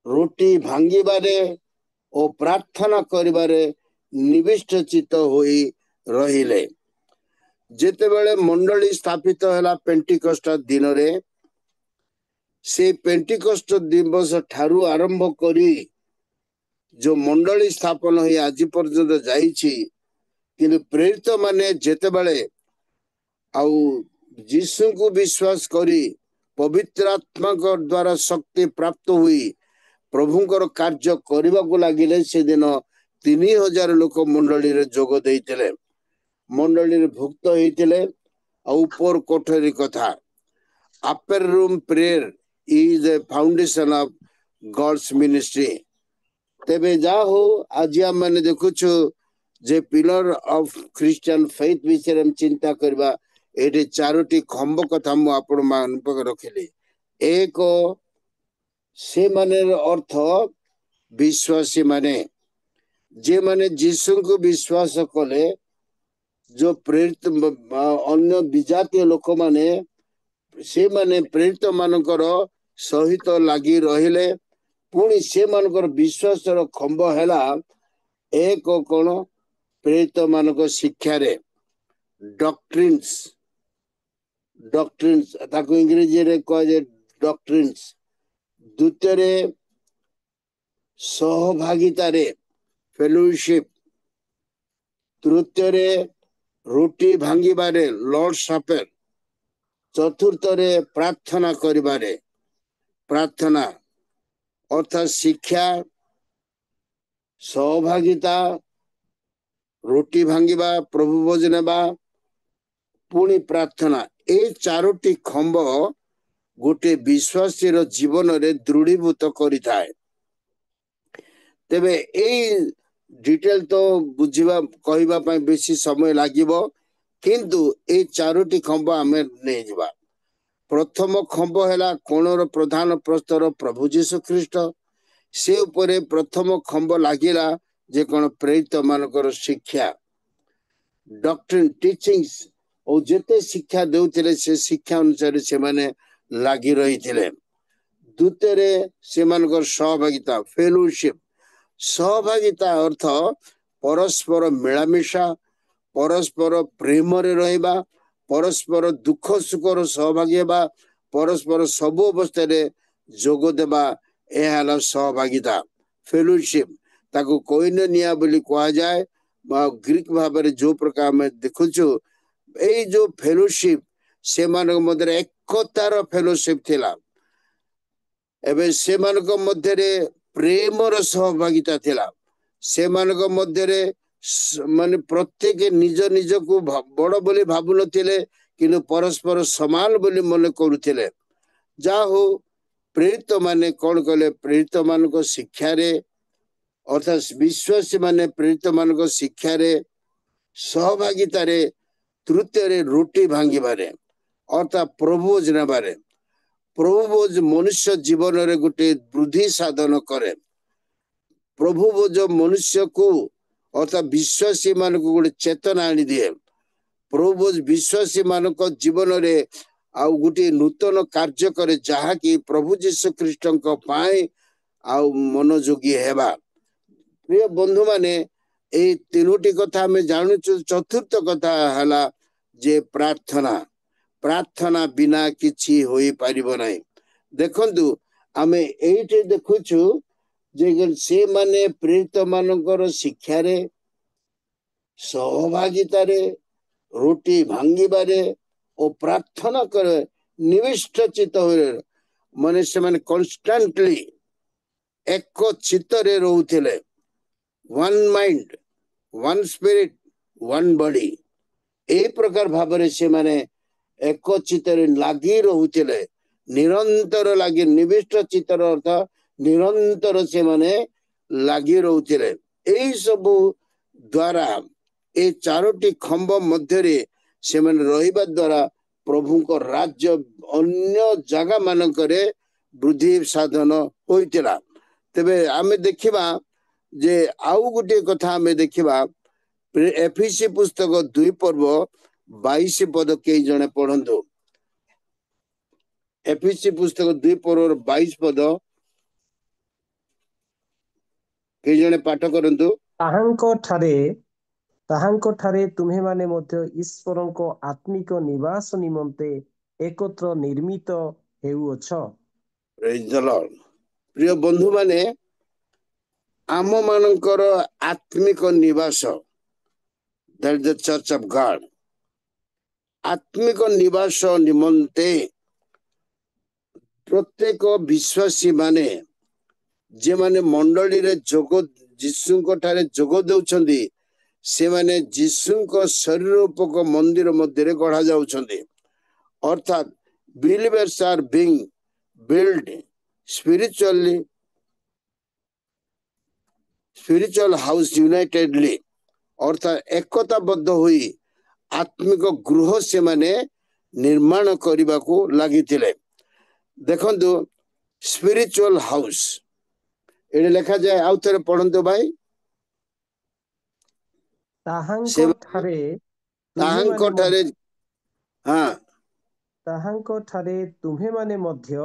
रोटी भांगिबारे और प्रार्थना करिबारे निविष्ट चित्त होई रहिले। जेतेबेले मंडली स्थापित हैला पेंटिकस्ट दिन रे, से पेंटिकस्ट दिवस ठारू आरंभ करी जो मंडली स्थापन हुई आज पर्यंत जाइछि, किंतु प्रेरित माने जेतेबेले आउ यीशु को विश्वास करी पवित्र आत्मा को द्वारा शक्ति प्राप्त हुई प्रभुंकर कार्य करबा को लागिले, से दिन 3000 लोक मंडली रे जोग देइतिले, मंडली रे भुक्त होइतिले। ऊपर कोठरी कथा upper room prayer is the foundation of God's ministry. तेबे जा हो आज मैंने देखुछु जे पिलर ऑफ क्रिश्चियन फेथ विषय हम चिंता करबा। एटे 4टी खंब कथा मु आपण मान पर रखिली। एक से माने अर्थ विश्वासी माने जे माने यीशु को विश्वास कले, जो प्रेरित अन्य विजातीय लोक माने से माने प्रेरित मानकर सहित लागी रहिले। पुणी से मानकर विश्वासर खंब हैला एक कोन? प्रेरित मानक शिक्षा रे डॉक्ट्रिन्स, डॉक्ट्रिन्स ताको इंग्लिश रे कह जे डॉक्ट्रिन्स। द्वितीय रे सहभागिता रे फेलोशिप। तृतीय रे रोटी भांगिबारे लॉर्ड सपर। चतुर्थ रे प्रार्थना करिबारे प्रार्थना अर्थात शिक्षा, सहभागिता, रोटी भांगिबा, प्रभु भोजन बा, पुणी प्रार्थना। ए 4टी खंब गोटे विश्वासी रो जीवन रे दृढ़ीभूत करिथाए। तेबे ए डिटेल तो बुझिबा कहिबा पय बेसी समय लागिबो, किंतु ए 4टी खंब आमे नै जिबा। प्रथम खंब हैला कोणर प्रधान प्रस्तर प्रभु जीशु ख्रीस्ट। से उपरे प्रथम खंब लागिला जे कोन प्रेरित मानकर शिक्षा, डॉक्ट्रिन टीचिंग्स, और जेते शिक्षा देउथिले से शिक्षा अनुसार से माने लागी रहिथिले। द्वितीय रे से मानकर सहभागिता फेलोशिप। सहभागिता अर्थ परस्पर मिलामिशा, परस्पर प्रेम रे रहिबा, परस्पर दुख सुखर सहभागी हेबा, परस्पर सब अवस्था रे जोग देबा, एहाला सहभागिता फेलोशिप। ताको कोइनोनिया बोली कहा जाए ग्रीक भाव में जो प्रकार में देखुचु ए जो फेलोशिप से मानक मध्य एकतार फेलोशिप थिला एबे से मानक मध्य रे प्रेमर सहभागिता थिला से मानक मध्य रे माने प्रत्येक निज निज को बड़ बोली भाबु नथिले किंतु परस्पर समान बोली मन करुथिले जा हो प्रेरित माने कौन कले प्रेरित मान को शिक्षा रे अर्थात विश्वासी माने प्रेरित मान को शिक्षा रे सहभागिता रे तृतीय रे रोटी भांगी बारे अर्थात प्रभु जनाबारे प्रभु मनुष्य जीवन रे गोटे वृद्धि साधन करे प्रभु जो मनुष्य को अर्थात विश्वासी मान को गोटे चेतना आनी दिए प्रभु विश्वासी मान को जीवन रे आउ गोटे नूतन कार्य करे जहा कि प्रभु जीशु ख्रीष्ट आउ मनोयोगी हेबा प्रिय बंधु माने ए तीनोटी कथा हमें जानू चतुर्थ कथा हला जे प्रार्थना प्रार्थना बिना किछि होई परिबो नै देखंतु आमे एइटे देखुछु जे से माने प्रेरित मानकर शिक्षा रे सहभागिता रे रोटी भांगीबारे और प्रार्थना करे निविष्ट चित्त होए माने से माने कांस्टेंटली एक चित्त रे रहउथिले one mind one spirit one body ए प्रकार भाबरे से माने एक चित्त रे लागी रहउथिले निरंतर लागी निविष्ट चित्तर अर्थ निरंतर से माने लागी रहउथिले एई सब द्वारा ए चारोटी खंभ मध्य रे से माने रहिबा द्वारा प्रभु को राज्य अन्य जगह मानकरे वृद्धि साधन होइतिला तबे आमे देखिबा जे आउ गुटे कथा आमे देखिबा एफएससी पुस्तक 2 पर्व 22 पद के जने पढंतु एफएससी पुस्तक 2 पर्व 22 पद के जने पाठ करंतु ताहांको ठारे तुम्हे माने मध्य ईश्वरंको आत्मिक निवास निमंते एकत्र निर्मित हेउअछ प्रेज द लॉर्ड प्रिय बंधु माने आम मानकर आत्मिक निवास that is the church of God आत्मिक निवास निमंते प्रत्येक विश्वासी माने जे माने मंडली रे जोग यीशु ठारे जोग देउछंदी से माने यीशु को शरीर रूपक मंदिर मध्य रे गढ़ा जाउछंदी अर्थात believers are being build spiritual house unitedly अर्थात एकताबद्ध हुई आत्मिक गृह से माने निर्माण करने को लगी देखंतु स्पिरिचुअल हाउस ये लिखा जाए आउ थे पढ़ंतु भाई ताहांको ठारे तुम्हे माने मध्य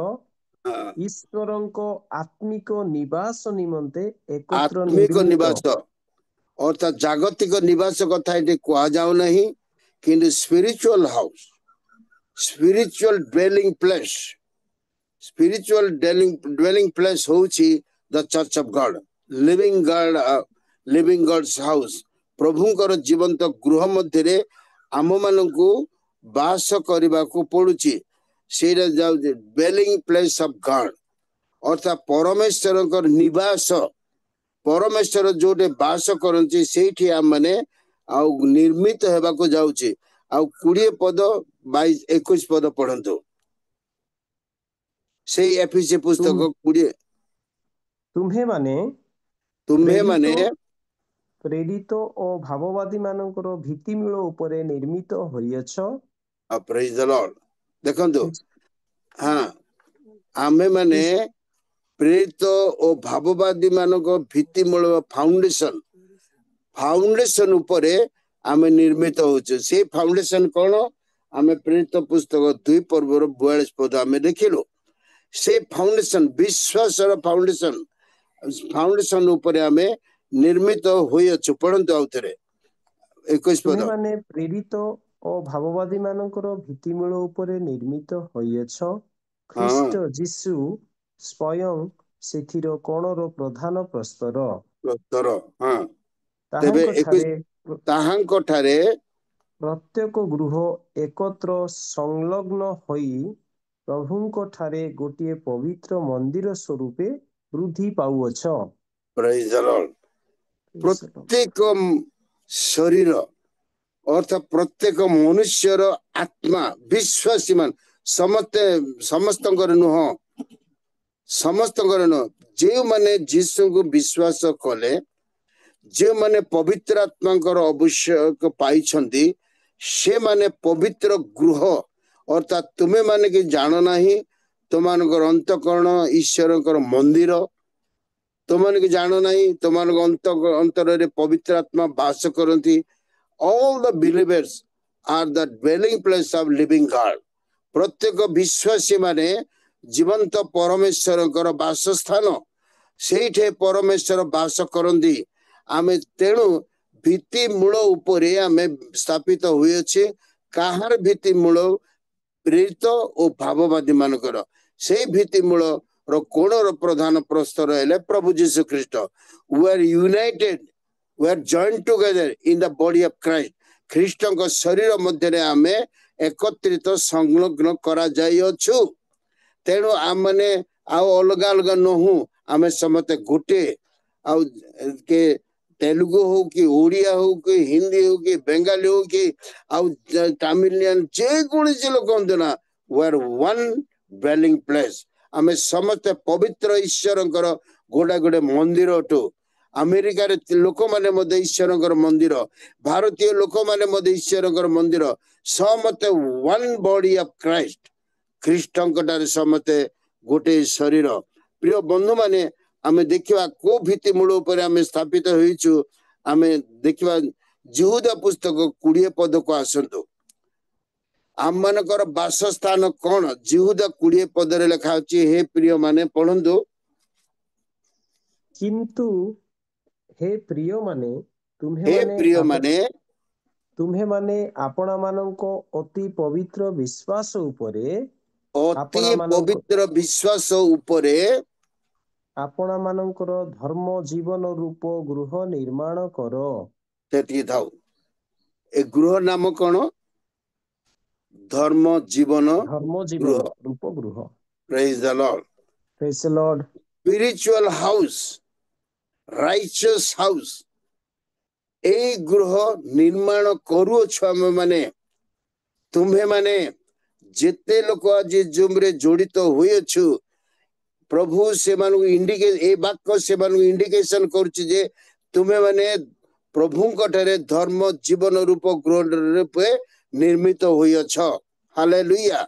ईश्वरंको आत्मिक निवास निमंते एकत्र आत्मिक निवास अर्थात जागतिक निवास कथा ये कह जाऊ नहीं किंतु spiritual house spiritual dwelling place होची the church of God living God's house प्रभुंकर जीवंत गृह मध्य रे आम मानकू बास करने को पड़ुची सेटा जाउ ड्वेलिंग प्लेस ऑफ गॉड अर्थात परमेश्वर निवास परमेश्वर जोटे बास करंची सेठी आम माने आउ निर्मित हेबा को जाउची आउ 20 पद 21 पद पढ़ंतु से एफएससी पुस्तक 20 तुम्हे माने प्रेरित और भाववादी मानकर भित्तिमूल उपरे निर्मित होइछ प्रेज द लॉर्ड देखंतु हां आमे माने प्रेरित और भाववादी मानक भित्तिमूल फाउंडेशन उपरे आमे निर्मित होछु से फाउंडेशन कोन आमे प्रेरित पुस्तक 2 पर्व 42 पद आमे देखिलो से फाउंडेशन विश्वास फाउंडेशन उपरे आमे निर्मित होइछु पढंतु आउथरे 21 पद माने प्रेरित और भाववादी मानकर भित्तिमूल उपरे निर्मित होइछ ख्रीष्ट जीशु स्वयं सेथिरो कोणर प्रधान प्रस्तर ତୋର ହଁ ତେବେ ତାହାଙ୍କ ଠାରେ ତାହାଙ୍କ ଠାରେ ପ୍ରତ୍ୟେକ ଗୃହ ଏକତ୍ର ସଂଲଗ୍ନ ହୋଇ ପ୍ରଭୁଙ୍କ ଠାରେ ଗୋଟିଏ ପବିତ୍ର ମନ୍ଦିର ସ୍ୱରୂପେ ବୃଦ୍ଧି ପାଉଅଛ। Praise the Lord. ପ୍ରତ୍ୟେକ ଶରୀର ଅର୍ଥାତ ପ୍ରତ୍ୟେକ ମନୁଷ୍ୟର ଆତ୍ମା ବିଶ୍ୱାସୀ ମାନେ ସମସ୍ତଙ୍କର ନୁହଁ ଯେଉଁମାନେ ଯୀଶୁଙ୍କୁ ବିଶ୍ୱାସ କଲେ, ଯେଉଁମାନେ ପବିତ୍ର ଆତ୍ମାଙ୍କର ଅଭିଷେକ ପାଇଛନ୍ତି, ସେମାନେ ପବିତ୍ର ଗୃହ ଅର୍ଥାତ ତୁମେ ମାନେ କି ଜାଣ ନାହିଁ ତୁମମାନଙ୍କର ଅନ୍ତଃକରଣ ଈଶ୍ୱରଙ୍କର ମନ୍ଦିର, ତୁମମାନେ କି ଜାଣ ନାହିଁ ତୁମମାନଙ୍କ ଅନ୍ତରରେ ପବିତ୍ର ଆତ୍ମା ବାସ କରନ୍ତି। All the believers are the dwelling place of living God. ପ୍ରତ୍ୟେକ ବିଶ୍ୱାସୀ ମାନେ ଜୀବନ୍ତ ପରମେଶ୍ୱରଙ୍କର ବାସସ୍ଥାନ, ସେଇଠି ପରମେଶ୍ୱର ବାସ କରନ୍ତି। ଆମେ ତେଣୁ ଭିତ୍ତି ମୂଳ ଉପରେ ଆମେ ସ୍ଥାପିତ ହୋଇଅଛେ। କାହାର ଭିତ୍ତି ମୂଳ? ପ୍ରେରିତ ଓ ଭାବବାଦୀ ମାନଙ୍କର। ସେଇ ଭିତ୍ତି ମୂଳର କୋଣର ପ୍ରଧାନ ପ୍ରସ୍ତର ହେଲେ ପ୍ରଭୁ ଯୀଶୁ ଖ୍ରୀଷ୍ଟ। We are united, we are joined together in the body of Christ. ଖ୍ରୀଷ୍ଟଙ୍କ ଶରୀର ମଧ୍ୟରେ ଆମେ ଏକତ୍ରିତ ସଂଲଗ୍ନ କରାଯାଇଅଛୁ। ତେଣୁ ଆମମାନେ ଆଉ ଅଲଗା ଅଲଗା ନୁହଁ, ଆମେ ସମସ୍ତେ ଗୋଟେ। ଆଉ କେ ତେଲୁଗୁ ହଉ କି ଓଡ଼ିଆ ହଉ କି ହିନ୍ଦୀ ହଉ କି ବେଙ୍ଗାଲୀ ହଉ କି ଆଉ ତାମିଲିଆନ ଯେକୌଣସି ଲୋକ ହୁଅନ୍ତୁ ନା, we are one dwelling place. ଆମେ ସମସ୍ତେ ପବିତ୍ର ଈଶ୍ୱରଙ୍କର ଗୋଟେ ମନ୍ଦିର ଅଟୁ। ଆମେରିକାରେ ଲୋକମାନେ ମଧ୍ୟ ଈଶ୍ୱରଙ୍କର ମନ୍ଦିର, ଭାରତୀୟ ଲୋକମାନେ ମଧ୍ୟ ଈଶ୍ୱରଙ୍କର ମନ୍ଦିର। ସମସ୍ତେ one body of Christ. ଖ୍ରୀଷ୍ଟଙ୍କ ଠାରେ ସମସ୍ତେ ଗୋଟେ ଶରୀର। ପ୍ରିୟ ବନ୍ଧୁମାନେ, ଆମେ ଦେଖିବା କୋଉ ଭିତ୍ତି ମୂଳ ଉପରେ ଆମେ ସ୍ଥାପିତ ହୋଇଛୁ। ଆମେ ଦେଖିବା ଯହୂଦା ପୁସ୍ତକ 20 ପଦକୁ ଆସନ୍ତୁ। ଆମମାନଙ୍କର ବାସସ୍ଥାନ କଣ? ଯହୂଦା 20 ପଦରେ ଲେଖା ଅଛି। ହେ ପ୍ରିୟ ମାନେ ପଢନ୍ତୁ। କିନ୍ତୁ ହେ ପ୍ରିୟମାନେ ତୁମ୍ଭେମାନେ ଆପଣାମାନଙ୍କ ଅତି ପବିତ୍ର ବିଶ୍ୱାସ ଉପରେ ଆପଣମାନଙ୍କର ଧର୍ମ ଜୀବନ ରୂପ ଗୃହ ନିର୍ମାଣ କର। ସେତିକି ଥାଉ। ଏ ଗୃହ ନାମ କଣ? ଧର୍ମ ଜୀବନ ରୂପ ଗୃହ। Praise the Lord. Praise the Lord. Spiritual house, righteous house. এই ଗୃହ ନିର୍ମାଣ କରୁଅଛୁ ଆମେ ମାନେ। ତୁମ୍ଭେ ମାନେ ଯେତେ ଲୋକ ଆଜି ଜୁମରେ ଜଡ଼ିତ ହୋଇଅଛୁ, ପ୍ରଭୁ ସେମାନଙ୍କୁ ଏ ବାକ୍ୟ ସେମାନଙ୍କୁ ଇଣ୍ଡିକେସନ କରୁଛି ଯେ ତୁମେ ମାନେ ପ୍ରଭୁଙ୍କ ଠାରେ ଧର୍ମ ଜୀବନ ରୂପ ଗୃହ ରୂପେ ନିର୍ମିତ ହୋଇଅଛ। Hallelujah,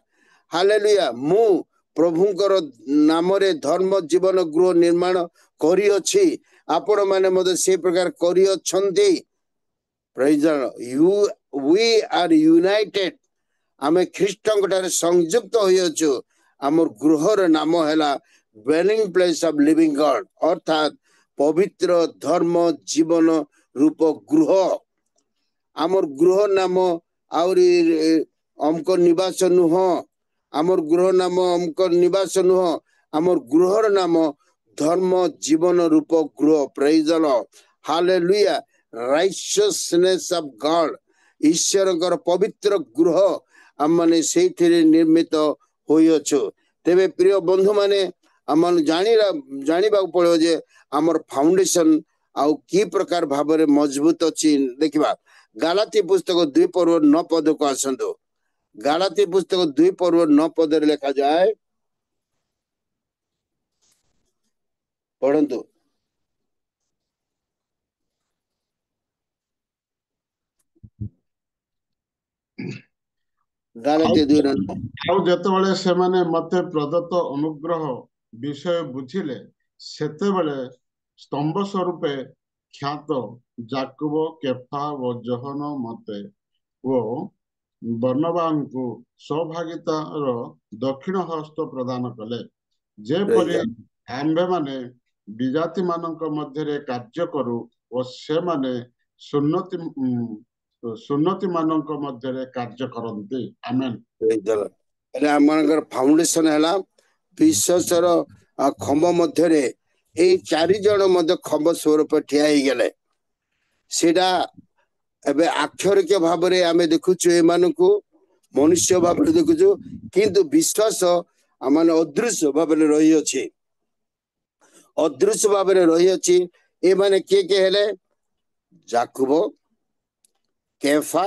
hallelujah. ମୁଁ ପ୍ରଭୁଙ୍କର ନାମରେ ଧର୍ମ ଜୀବନ ଗୃହ ନିର୍ମାଣ କରିଅଛି। ଆପଣ ମାନେ ମଧ୍ୟ ସେ ପ୍ରକାର କରିଅଛନ୍ତି। Praise the Lord. We are united. ଆମେ ଖ୍ରୀଷ୍ଟଙ୍କ ଠାରେ ସଂଯୁକ୍ତ ହୋଇଅଛୁ। ଆମର ଗୃହର ନାମ ହେଲା dwelling place of living God, ଅର୍ଥାତ ପବିତ୍ର ଧର୍ମ ଜୀବନ ରୂପ ଗୃହ। ଆମର ଗୃହ ନାମ ଆହୁରି ଅମକ ନିବାସ ନୁହଁ। ଆମର ଗୃହ ନାମ ଅମକ ନିବାସ ନୁହଁ। ଆମର ଗୃହର ନାମ ଧର୍ମ ଜୀବନ ରୂପ ଗୃହ। Praise the Lord. Hallelujah. Righteousness of God. ଈଶ୍ୱରଙ୍କର ପବିତ୍ର ଗୃହ ଆମମାନେ ସେଇଥିରେ ନିର୍ମିତ ହୋଇଅଛୁ। ତେବେ ପ୍ରିୟ ବନ୍ଧୁମାନେ, ଆମେ ଜାଣିବାକୁ ପଡ଼ିବ ଯେ ଆମର ଫାଉଣ୍ଡେସନ ଆଉ କି ପ୍ରକାର ଭାବରେ ମଜବୁତ ଅଛି। ଦେଖିବା ଗାଲାତି ପୁସ୍ତକ 2 ପର୍ବ 9 ପଦକୁ ଆସନ୍ତୁ। ଗାଲାତି ପୁସ୍ତକ 2 ପର୍ବ 9 ପଦରେ ଲେଖାଯାଏ, ପଢନ୍ତୁ। ଗାଲାତି 2 ଆଉ ଯେତେବେଳେ ସେମାନେ ମତେ ପ୍ରଦତ୍ତ ଅନୁଗ୍ରହ ବିଷୟ ବୁଝିଲେ, ସେତେବେଳେ ସ୍ତମ୍ଭ ସ୍ୱରୂପେ ଖ୍ୟାତ ଯାକୋବ, କେଫା ଓ ଯୋହନ ମତେ ଓ ବର୍ଣ୍ଣବାଙ୍କୁ ସୌଭାଗ୍ୟତାର ଦକ୍ଷିଣ ହସ୍ତ ପ୍ରଦାନ କଲେ, ଯେପରି ଆମ୍ଭେମାନେ ବିଜାତି ମାନଙ୍କ ମଧ୍ୟରେ କାର୍ଯ୍ୟ କରୁ ଓ ସେମାନେ ସୁନ୍ନତି ମାନଙ୍କ ମଧ୍ୟରେ କାର୍ଯ୍ୟ କରନ୍ତି। ଆମେନ୍। ଆମମାନଙ୍କର ଫାଉଣ୍ଡେସନ ହେଲା ବିଶ୍ୱାସର ଖମ୍ବ ମଧ୍ୟରେ एई चारि जण मध्य खम्ब स्वरूप ठिया गले सेटा एबे अक्षरिक भाव रे आमे देखुछु एमानकु मनुष्य भाव रे देखुछु किंतु विश्वास आमाने अदृश्य भाव रे रही अछि अदृश्य भाव रे रही अछि ए माने के हेले जाकुब केफा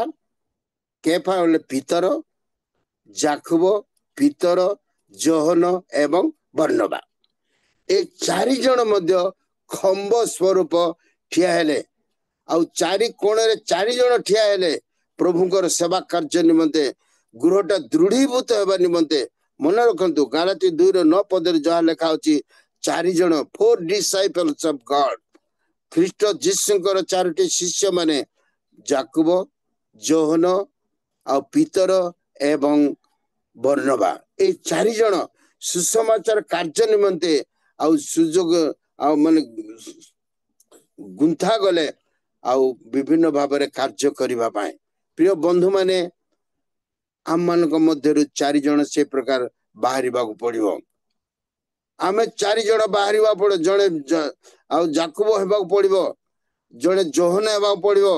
केफा होले पीतर जाकुब पीतर जोहन एवं बर्नबा ए चारि जण मध्य खम्ब स्वरूप ठिया हेले आउ चारि कोणरे चारि जण ठिया हेले प्रभुଙ୍କର सेवा कार्य निमंते गृहटा दृढ़ीभूत हेबा निमंते मन रखंतु गालाती 2:9 पदरे जहा लेखा अछि चारि जण 4 डिसाइपल्स ऑफ गॉड ख्रीष्ट जीशुଙ୍କର चारोटी शिष्य माने जाकुब जोहन आ पीतर एवं बर्नबा ए चारि जण सुसमाचार कार्य निमंते आ सुजोग आ माने गुंथा गले आउ विभिन्न भाव में कार्य करने प्रिय बंधु माने आम मान मध्य चारि जण से प्रकार बाहर पड़ो आम चारि जण बाहर पड़ो जड़े जाकुब होगा पड़ो जड़े जोहन होगा पड़ो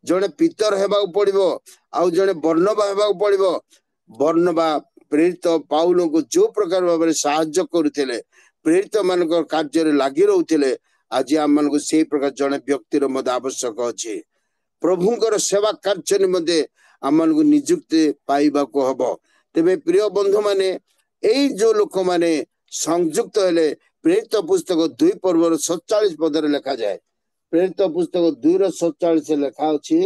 जड़े पीतर होगा पड़ो आउ जड़े बर्नबा होगा पड़ो बर्नबा प्रेरित पाउल को जो प्रकार भाव में साहाय्य करुले प्रेरित मान कार्य लगी रोते आज आम मान को से प्रकार जड़े व्यक्तिर मत आवश्यक अच्छे प्रभुंकर सेवा कार्य निमंते आम मान को नियुक्ति पाइबा को हम तेरे प्रिय बंधु माने यही जो लोक माने संयुक्त हेले प्रेरित पुस्तक 2 पर्वर 47 पदर लेखा जाए प्रेरित पुस्तक 2:47 लेखा अच्छी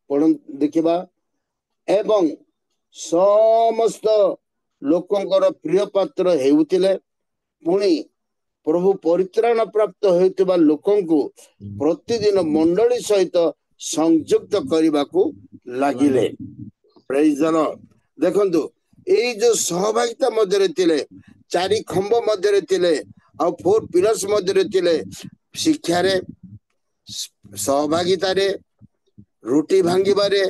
पढ़ देखा एवं समस्त लोकंकर प्रिय पात्र हेउतिले पुणी प्रभु परित्राण प्राप्त होइतबा लोकंकु प्रतिदिन मंडली सहित संयुक्त करने को लगिले प्रेज द लॉर्ड देखंतु एई जो सहभागिता मध्यरे थिले चारि खंब मध्यरे थिले आ 4 पिलर्स मध्यरे थिले शिक्षा रे सहभागिता रे रोटी भांगिबारे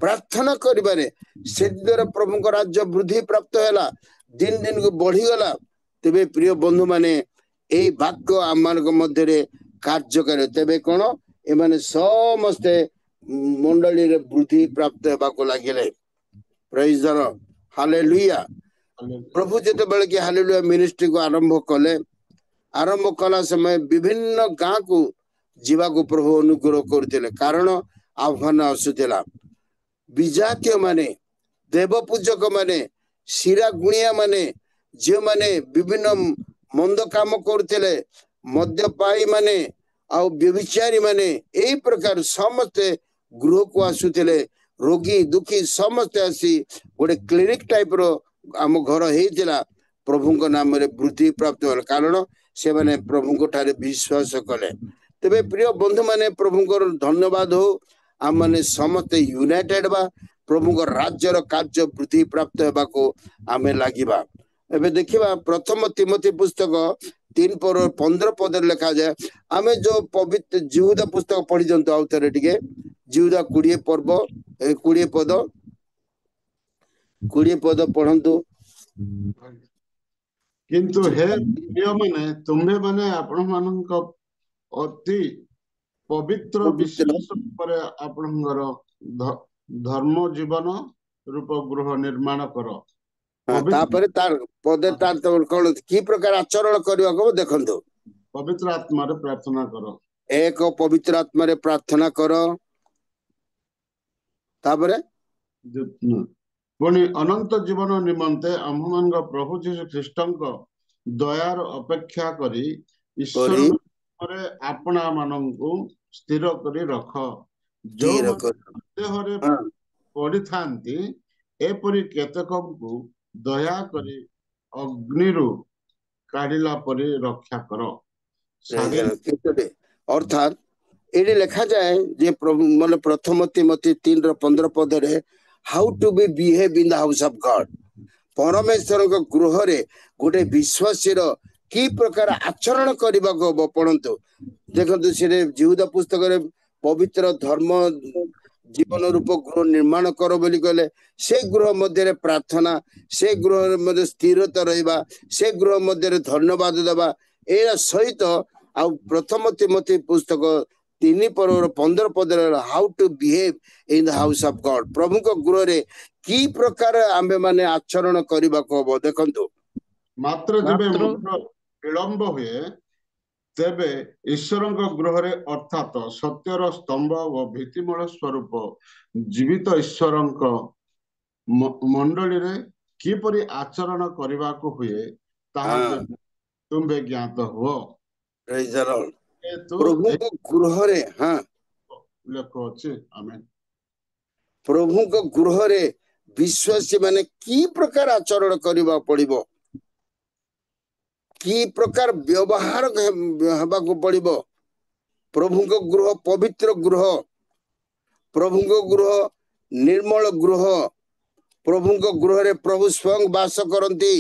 प्रार्थना करिबारे से द्वारा प्रभु को राज्य वृद्धि प्राप्त हैला दिन दिन को बढ़ी गला तेबे प्रिय बंधु माने एई वाक्य आम मान मध्य कार्य करे तेबे कोन ए माने समस्ते मंडली रे वृद्धि प्राप्त हेबा को लागिले प्रेज द लॉर्ड हालेलुया प्रभु जेते बेले के हालेलुया मिनिस्ट्री को आरंभ कला समय विभिन्न गां को जीवा को प्रभु अनुग्रह करथिले कारण आह्वान आसुथिला विजातीय माने देव पूजक माने शिरा गुणिया माने जे माने विभिन्न मंद काम करथिले मद्यपाई माने आ व्यभिचारी माने एई प्रकार समस्ते गृह को आसुथिले रोगी दुखी समस्ते आसी गोटे क्लिनिक टाइप रो आम घर हेतिला प्रभु को नाम रे वृद्धि प्राप्त होल कारण से माने प्रभु को ठारे विश्वास कले तबे प्रिय बंधु माने प्रभु को धन्यवाद हो आम माने समस्ते यूनाइटेड बा प्रभु को राज्य रो कार्य वृद्धि प्राप्त हेबा को आमे लागिबा एबे देखिबा प्रथम तिमोथी पुस्तक 3:15 पद लिखा जाए आमे जो पवित्र जिहुदा पुस्तक पढ़ी जंतु आउतरे टिके जिहुदा 20 पर्व 20 पद पढ़ंतु किंतु हे प्रिय माने तुम्हे माने आपण मानक अति पवित्र विश्वास पर आपणकर धर्म जीवन रूप गृह निर्माण करो तापर तार पदे तार कोन की प्रकार आचरण करबा को देखंतु पवित्र आत्मा रे प्रार्थना करो एक पवित्र आत्मा रे प्रार्थना करो तापर पुणी अनंत जीवन निमंते आमମାନଙ୍କ प्रभु जीशु ख्रीष्टଙ୍କ दयार अपेक्षा करी ईश्वर रे आपना माननकु स्थिर करी रख जो देहरे पड़ी थांती एपरि केतकଙ୍କୁ दया करी अग्निरु काढिला परि रक्षा करो अर्थात एडी लिखा जाए जे प्रभु मन प्रथम तिमोथी 3:15 पद रे how to be behave in the house of God परमेश्वर को गृह रे गोटे विश्वासी रो की प्रकार आचरण करबा को पढ़ंतु देखंतु से जिहुदा पुस्तक रे पवित्र धर्म जीवन रूप गृह निर्माण करो बोली कहले से गृह मध्य प्रार्थना से गृह मध्य स्थिरता रहिबा से गृह मध्य धन्यवाद देबा ए सहित आ प्रथम तिमोथी पुस्तक 3:15 पदर how to behave in the house of God प्रभु को गृह रे की प्रकार आमे माने आचरण करबा को हबो देखंतु मात्र जेबे मंत्र विलंब हुए तेबे ईश्वरଙ୍କ गृहरे अर्थात सत्यर स्तंभ व भित्तिमूल स्वरूप जीवित ईश्वरଙ୍କ मंडली रे किपरि आचरण करबा को हुए ताहा तुमबे ज्ञात हो प्रेज द लॉर्ड प्रभु को गृह रे हां लेखो अछि आमेन प्रभु को गृह रे विश्वासी माने की प्रकार आचरण करबा पड़िबो की प्रकार व्यवहार हबा को पड़िबो प्रभु को गृह पवित्र गृह प्रभु को गृह निर्मल गृह प्रभु को गृह रे प्रभु स्वयं वास करंती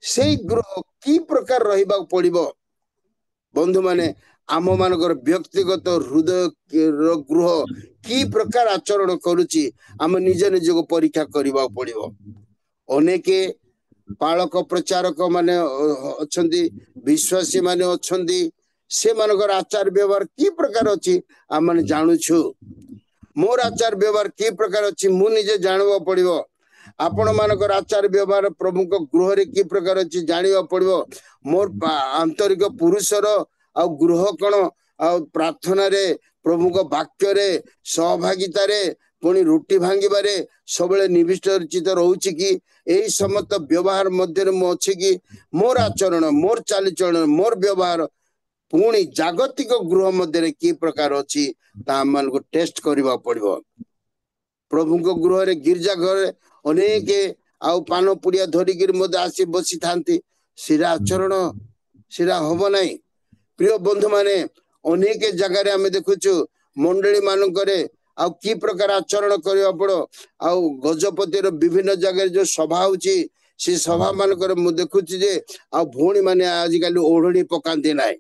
सेई गृह की प्रकार रहिबा पड़िबो बंधु माने आम मानकर व्यक्तिगत हृदय गृह की प्रकार आचरण करुची आम निज निज को परीक्षा करबा पड़िबो अनेके पालक प्रचारक माने अछंती विश्वासी माने अछंती से मानकर आचार व्यवहार की प्रकार अछि आम माने जानु छु मोर आचार व्यवहार की प्रकार अछि मु निजे जानबा पड़िबो आपण मानकर आचार व्यवहार प्रभु को गृह रे की प्रकार अछि जानिबा पड़िबो मोर आंतरिक पुरुषर आ गृह कोन आ प्रार्थना रे प्रभु को वाक्य रे सहभागिता रे पुणी रुटी भांगिबारे सबले निविष्ट चित रहउछि कि एही समस्त व्यवहार मध्य रे मो अछि कि मोर आचरण मोर चालीचरण मोर व्यवहार पुणी जागतिक गृह मध्य रे की प्रकार अछि ता मन को टेस्ट करबा पड़िबो प्रभु को गृह रे गिरजा घर अनेक आउ पान पुड़िया धरिक मध्य आसी बसी थांती सिरा आचरण सिरा होबो नाही प्रिय बंधु माने अनेक जगह रे हमें देखुछु मंडली मान करे आउ की प्रकार आचरण करबा पड़ो आउ गजपति रो विभिन्न जगह जो सभा होची से सभा मान करे मु देखुछि जे आ भोणी माने आज काली ओढणी पकांती नाही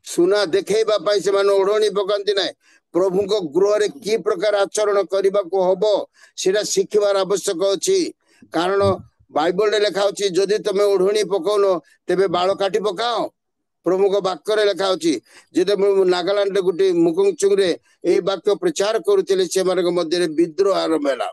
सुना देखैबा पाई से मान ओढणी पकांती नाही प्रभु को गृह रे की प्रकार आचरण करबा को हबो सेटा शिखिबार आवश्यक अछि कारण बाइबल रे लिखा अछि जदि तमे ओढणी पकाउनो तेबे बाळ काटी पकाओ प्रभु को वाक्य रे लिखा अछि जेते नागालैंड गुटी मुकुंगचुंग रे ए वाक्य प्रचार करूतिले से मानक मध्य रे विद्रोह आरंभ होला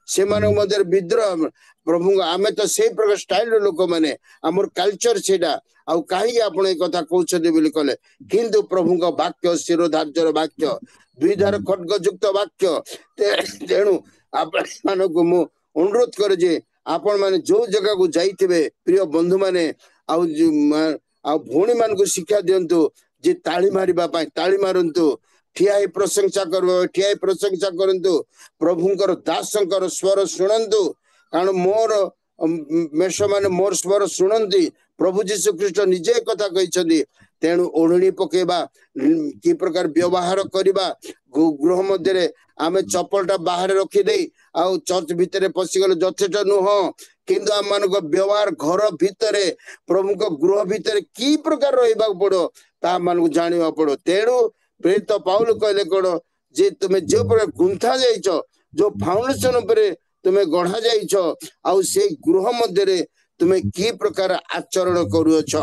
से मानक मध्य रे विद्रोह प्रभु आमे तो से प्रकार स्टाइल रे लोक माने हमर कल्चर सेटा आउ काहे आपण ए कथा कहउछते बोली कहले किंतु प्रभु को वाक्य शिरोधार्जर वाक्य द्विधार खड्ग युक्त वाक्य तेणु आपण मानको मु अनुरोध करे जे आपण माने जो जगह को जाइथिबे प्रिय बंधु माने आउ आ भोणी मान को शिक्षा दियंतु जे ताली मारिबा पाई ताली मारंतु ठियाई प्रशंसा करबो ठियाई प्रशंसा करंतु प्रभुंकर दासंकर स्वर सुनंतु कारण मोर मेष माने मोर स्वर सुनंती प्रभु जीशु ख्रीष्ट निजे कथा कहिसंदी तेणु ओढणी पकेबा की प्रकार व्यवहार करबा गृह मध्य रे आमे चप्पलटा बाहर रखी देई आ चर्च भितरे पसी गले यथेष्ट नुह किंतु आम मान व्यवहार घर भितरे प्रभु को गृह भितरे की प्रकार रहिबा पड़ो ता मान को जानिबा पड़ो तेणु प्रेरित पाउल कहले कोन जे तुमे जो प्रकार गुंथा जाइछो जो फाउंडेशन ऊपर तुमे गढ़ा जाइछो आ से गृह मध्य रे तुमे की प्रकार आचरण करूछ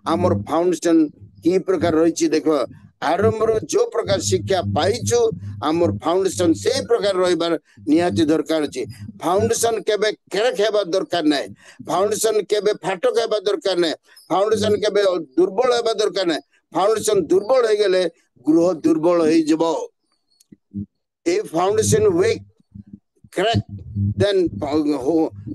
हमर फाउंडेशन की प्रकार रहिछि देखो आरंभ जो प्रकार शिक्षा पाइछु हमर फाउंडेशन से प्रकार रहिबार निहाती दरकार अछि फाउंडेशन केबे केरक हेबा दरकार नै फाउंडेशन केबे फाटक हेबा दरकार नै फाउंडेशन केबे दुर्बल हेबा दरकार नै फाउंडेशन दुर्बल हे गेले गृह दुर्बल हे जबो ए foundation weak crack then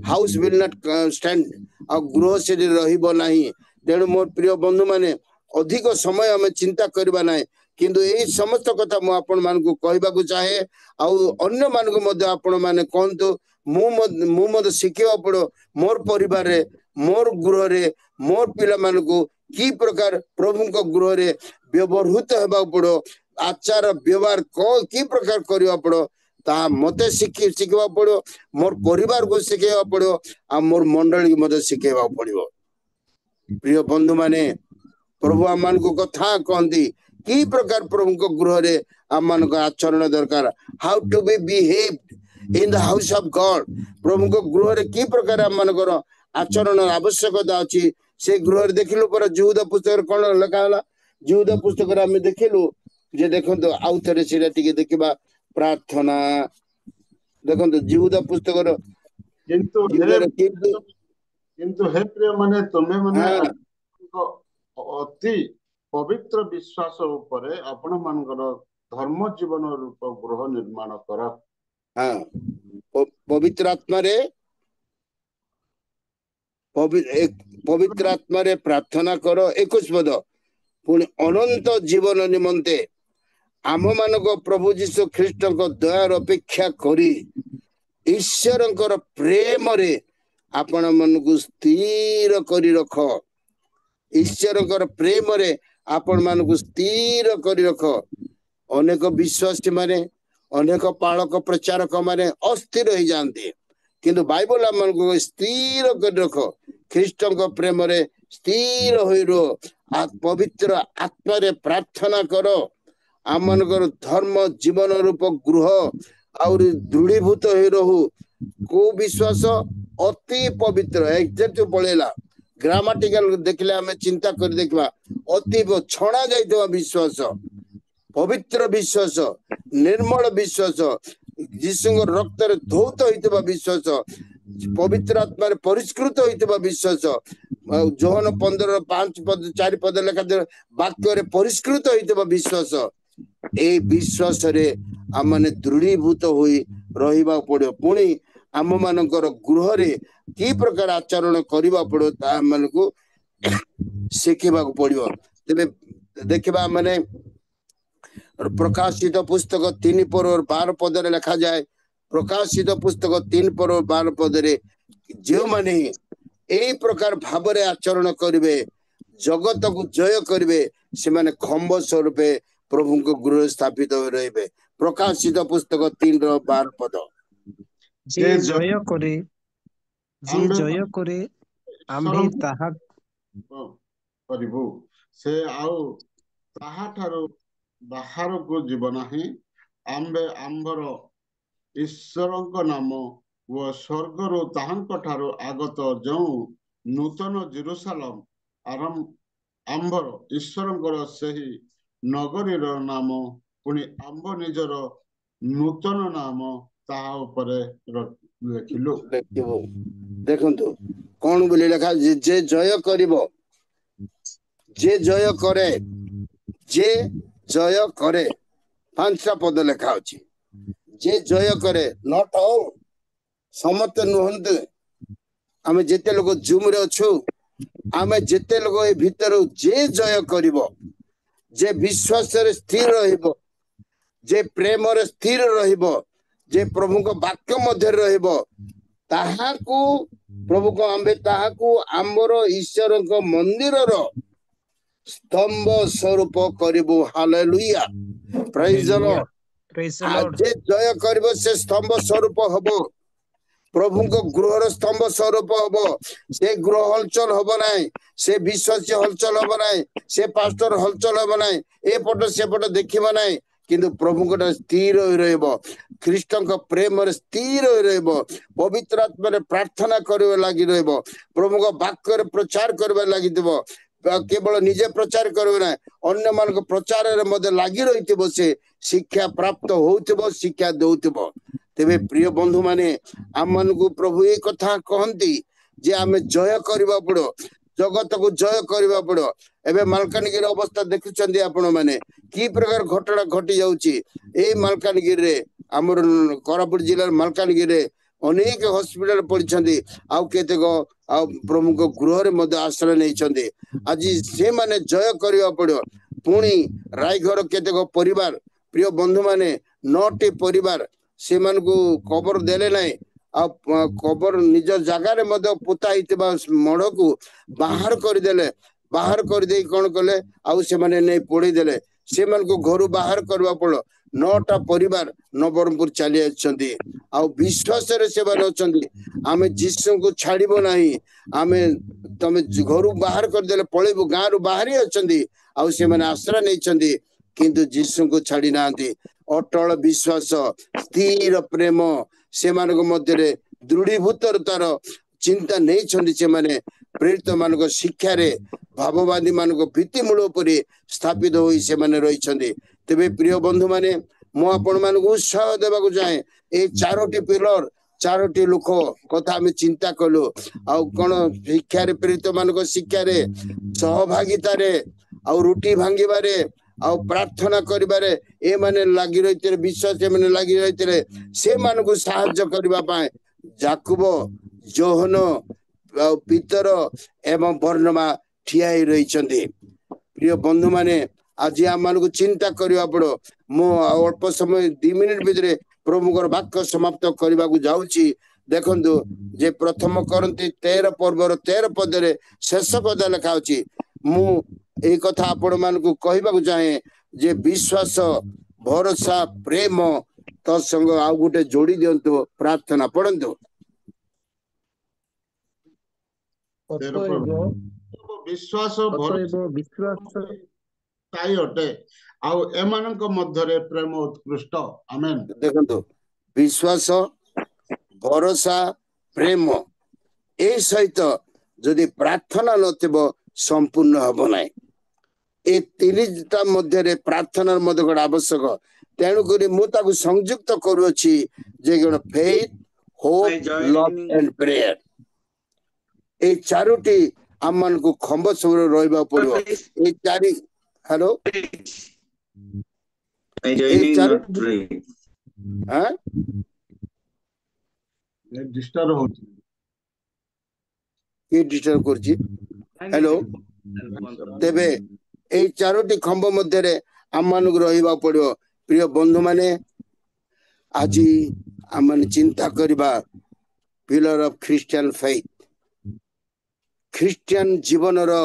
house will not stand आ गृह से रहिबो नाही तेणु मोर प्रिय बंधु माने अधिक समय हमें चिंता करबा नाही किंतु ए समस्त कथा मु आपण मान को कहबा को चाहे आ अन्य मान को मध्य आपण माने कोंतु मु मद शिखिबा पड़ो मोर परिवार रे मोर गृह रे मोर पिला मान को की प्रकार प्रभु को गृह रे व्यवहारित हेबा पड़ो आचार व्यवहार को की प्रकार करबा पड़ो ता मते शिखिबा पड़ो मोर परिवार को शिखिबा पड़ो आ मोर मंडली मते शिखिबा पड़ो प्रिय बंधु माने प्रभु आमान को कथा कहंती की प्रकार प्रभु को गृह रे आमान को आचरण दरकार how to be behaved in the house of God प्रभु को गृह रे की प्रकार आमान को आचरण आवश्यकता अछि से गृह देखिलु पर यहूदा पुस्तक कौन लिखा है यहूदा पुस्तक आम देखिलु जे देखो आउ थे से देखा प्रार्थना देखो यहूदा पुस्तक किंतु हे प्रिय माने तुम्हें माने अति पवित्र विश्वास उपरे आपण मानकर धर्म जीवन रूप गृह निर्माण कर। हाँ पवित्र आत्मा रे प्रार्थना करो 21 पद पुणी अनंत जीवन निमंते आम मानक प्रभु जीशु ख्रीस्ट दयार अपेक्षा करी ईश्वर प्रेम रे आपण मन को स्थिर करी रख ईश्वर प्रेम रे आपण मन को स्थिर करी रख। अनेक विश्वासी माने अनेक पालक प्रचारक माने अस्थिर हो जाते किंतु बाइबल मन को स्थिर कर रख ख्रीस्ट प्रेम रे स्थिर होई रो पवित्र आत्मा रे प्रार्थना करो आम मनकर धर्म जीवन रूप गृह और दृढ़ीभूत हो रहू को विश्वास अति पवित्र एक्जेक्ट पड़ेला ग्रामाटिकल देखले हमें चिंता कर देखा अति छणा जाइतवा विश्वास पवित्र विश्वास निर्मल विश्वास यीशु रक्त रे धौत होइतबा विश्वास पवित्र आत्मा रे परिष्कृत होइतबा विश्वास जोहन 15:5 पद 4 पद लेखा वाक्य रे परिष्कृत होइतबा विश्वास ए विश्वास रे आमने दृढ़ीभूत होई रहिबा पड़ो पुणी आम मानकर गृह रे की प्रकार आचरण करबा पड़ो ता मन को शिखिबा पड़ो। तबे देखिबा माने प्रकाशित पुस्तक 3:12 पद रे लिखा जाए प्रकाशित पुस्तक 3:12 पद रे जो माने एई प्रकार भाव रे आचरण करिवे जगत को जय करिवे से माने खंभ स्वरूपे प्रभु को गृह स्थापित हो रहिबे। प्रकाशित पुस्तक 3:12 पद जे जय करे आम्भे ताहा करिबो से आउ ताहा ठारो बाहर को जीवन ही आम्बे आंबर ईश्वर नाम वो स्वर्ग रो ताहंक ठारो आगत जो नूतन जेरूशलेम आंबर ईश्वर सही नगरी रो नाम पुणी आंब निजर नूतन नाम ताहा उपरे लिखिलु। देखंतु कौन बोले लिखा जे जय करिवो जे जय करे जे जय करे 5टा पद लिखा अछि जे जय करे नॉट ऑल समस्त नुहंते आमे जेते लोग जूम रे अछु आमे जेते लोग ए भीतर जे जय करिवो जे विश्वास रे स्थिर रहिबो जे प्रेम रे स्थिर रहिबो जे प्रभु को वाक्य मध्य रहिबो ताहाकू प्रभु को आम्बे ताहाकू आम्बर ईश्वर को मंदिर रो स्तंभ स्वरूप करिबो। Hallelujah praise the Lord. जे जय करिबो से स्तंभ स्वरूप हबो प्रभु को गृह स्तंभ स्वरूप हबो से गृह हलचल हबो नाही से विश्वासी हलचल हबो नाही से पास्टर हलचल हबो नाही ए पट से पट देखिबो नाही किंतु प्रभु को स्थिर होई रहबो ख्रीस्ट को प्रेम रे स्थिर होई रहबो पवित्र आत्मा रे प्रार्थना करबे लागि रहबो प्रभु को वाक्य रे प्रचार करबे लागि देबो केवल निजे प्रचार करबे ना अन्य मान को प्रचार रे मध्य लागि रहितबो से शिक्षा प्राप्त होउतबो शिक्षा देउतबो। तेबे प्रिय बंधु माने आम मन को प्रभु ए कथा कहंती जे आमे जय करबा पड़ो जगत को जय करबा पड़ो। एबे मालकानगिरी अवस्था देखुचंदी आपण माने की प्रकार घटना घटी जाउची ए मालकानगिरी रे हमर कोरापुट जिल्ला मालकानगिरी रे अनेक हॉस्पिटल पड़छंदी आउ केतेक आ प्रभु को गृह रे मध्य आश्रय नै छंदी आज से माने जय करबा पड़ो पुणी रायघर केतेक परिवार प्रिय बंधु माने 9टी परिवार से मान को कबर देले नै आ कबर निज जगह रे मध्य पुता हितबा मड़ को बाहर कर देले बाहर कर दे कोन कले आउ से माने नै पोड़ी देले से मान को घर बाहर करबा पड़ो 9टा परिवार नवरंगपुर चली आछंदी आ विश्वास रे से बार अछंदी आमे जिसु को छाड़िबो नाही आमे तमे घर बाहर कर देले पळेबो गारू बाहरी अछंदी आ से माने आश्रय नै छंदी किंतु जिसु को छाड़ी नांती अटल विश्वास स्थिर प्रेम से मान को मध्य रे दृढ़ीभूत तार चिंता नहीं छंदी से माने प्रेरित मान शिक्षा रे भाववादी मान भित्तिमूल उपरे स्थापित होई से माने रहिछन्ते। तेबे प्रिय बंधु माने मु आपण मान उत्साह देबाकू चाहे ए चारोटी पिलर चारोटी लोक कथा आम चिंता कलु आ कौन शिक्षा रे प्रेरित मान शिक्षा रे सहभागिता रे आ रुटी भांगिबारे आ प्रार्थना करिबारे ए माने लागि रहिते विश्वास माने लागि रहिते से मान को सहायता करबा पाए याकूब योहन पीतर एवं बर्नबा ठियाई रहिछन्ते। प्रिय बंधु माने आज आम मान को चिंता करबा पड़ो। मो अल्प समय 2 मिनिट भितरे प्रभुकर वाक्य समाप्त करबा को जाउची। देखंतु जे प्रथम करंती 13 पर्वर 13 पदरे शेष पद लिखा अछि। मु ए कथा आपण मान को कहबा को चाहे जे विश्वास भरोसा प्रेम तो संग आ गुटे जोड़ी दियंतु प्रार्थना पढ़ंतु। विश्वास ताई अटे आउ एमानक मध्यरे प्रेम उत्कृष्ट। आमेन। देखंतु विश्वास भरोसा प्रेम ए सहित जदि प्रार्थना नथिबो संपूर्ण हबो नै। ए तीनटा मध्यरे प्रार्थना मध्य गोटे आवश्यक। तेणु करी मु ताकू संयुक्त करूछि जे गण faith hope love and prayer ए चारोटी आमन को खंब सब रहबा पड़ो। ए चारि हेलो ए चारोटी हां डिस्टर्ब होछि ए डिस्टर्ब करछि। हेलो तेबे ए चारोटी खंब मध्यरे आमन को रहबा पड़ो। प्रिय बंधु माने आज आमन चिंता करबा pillar of Christian faith Christian जीवन रो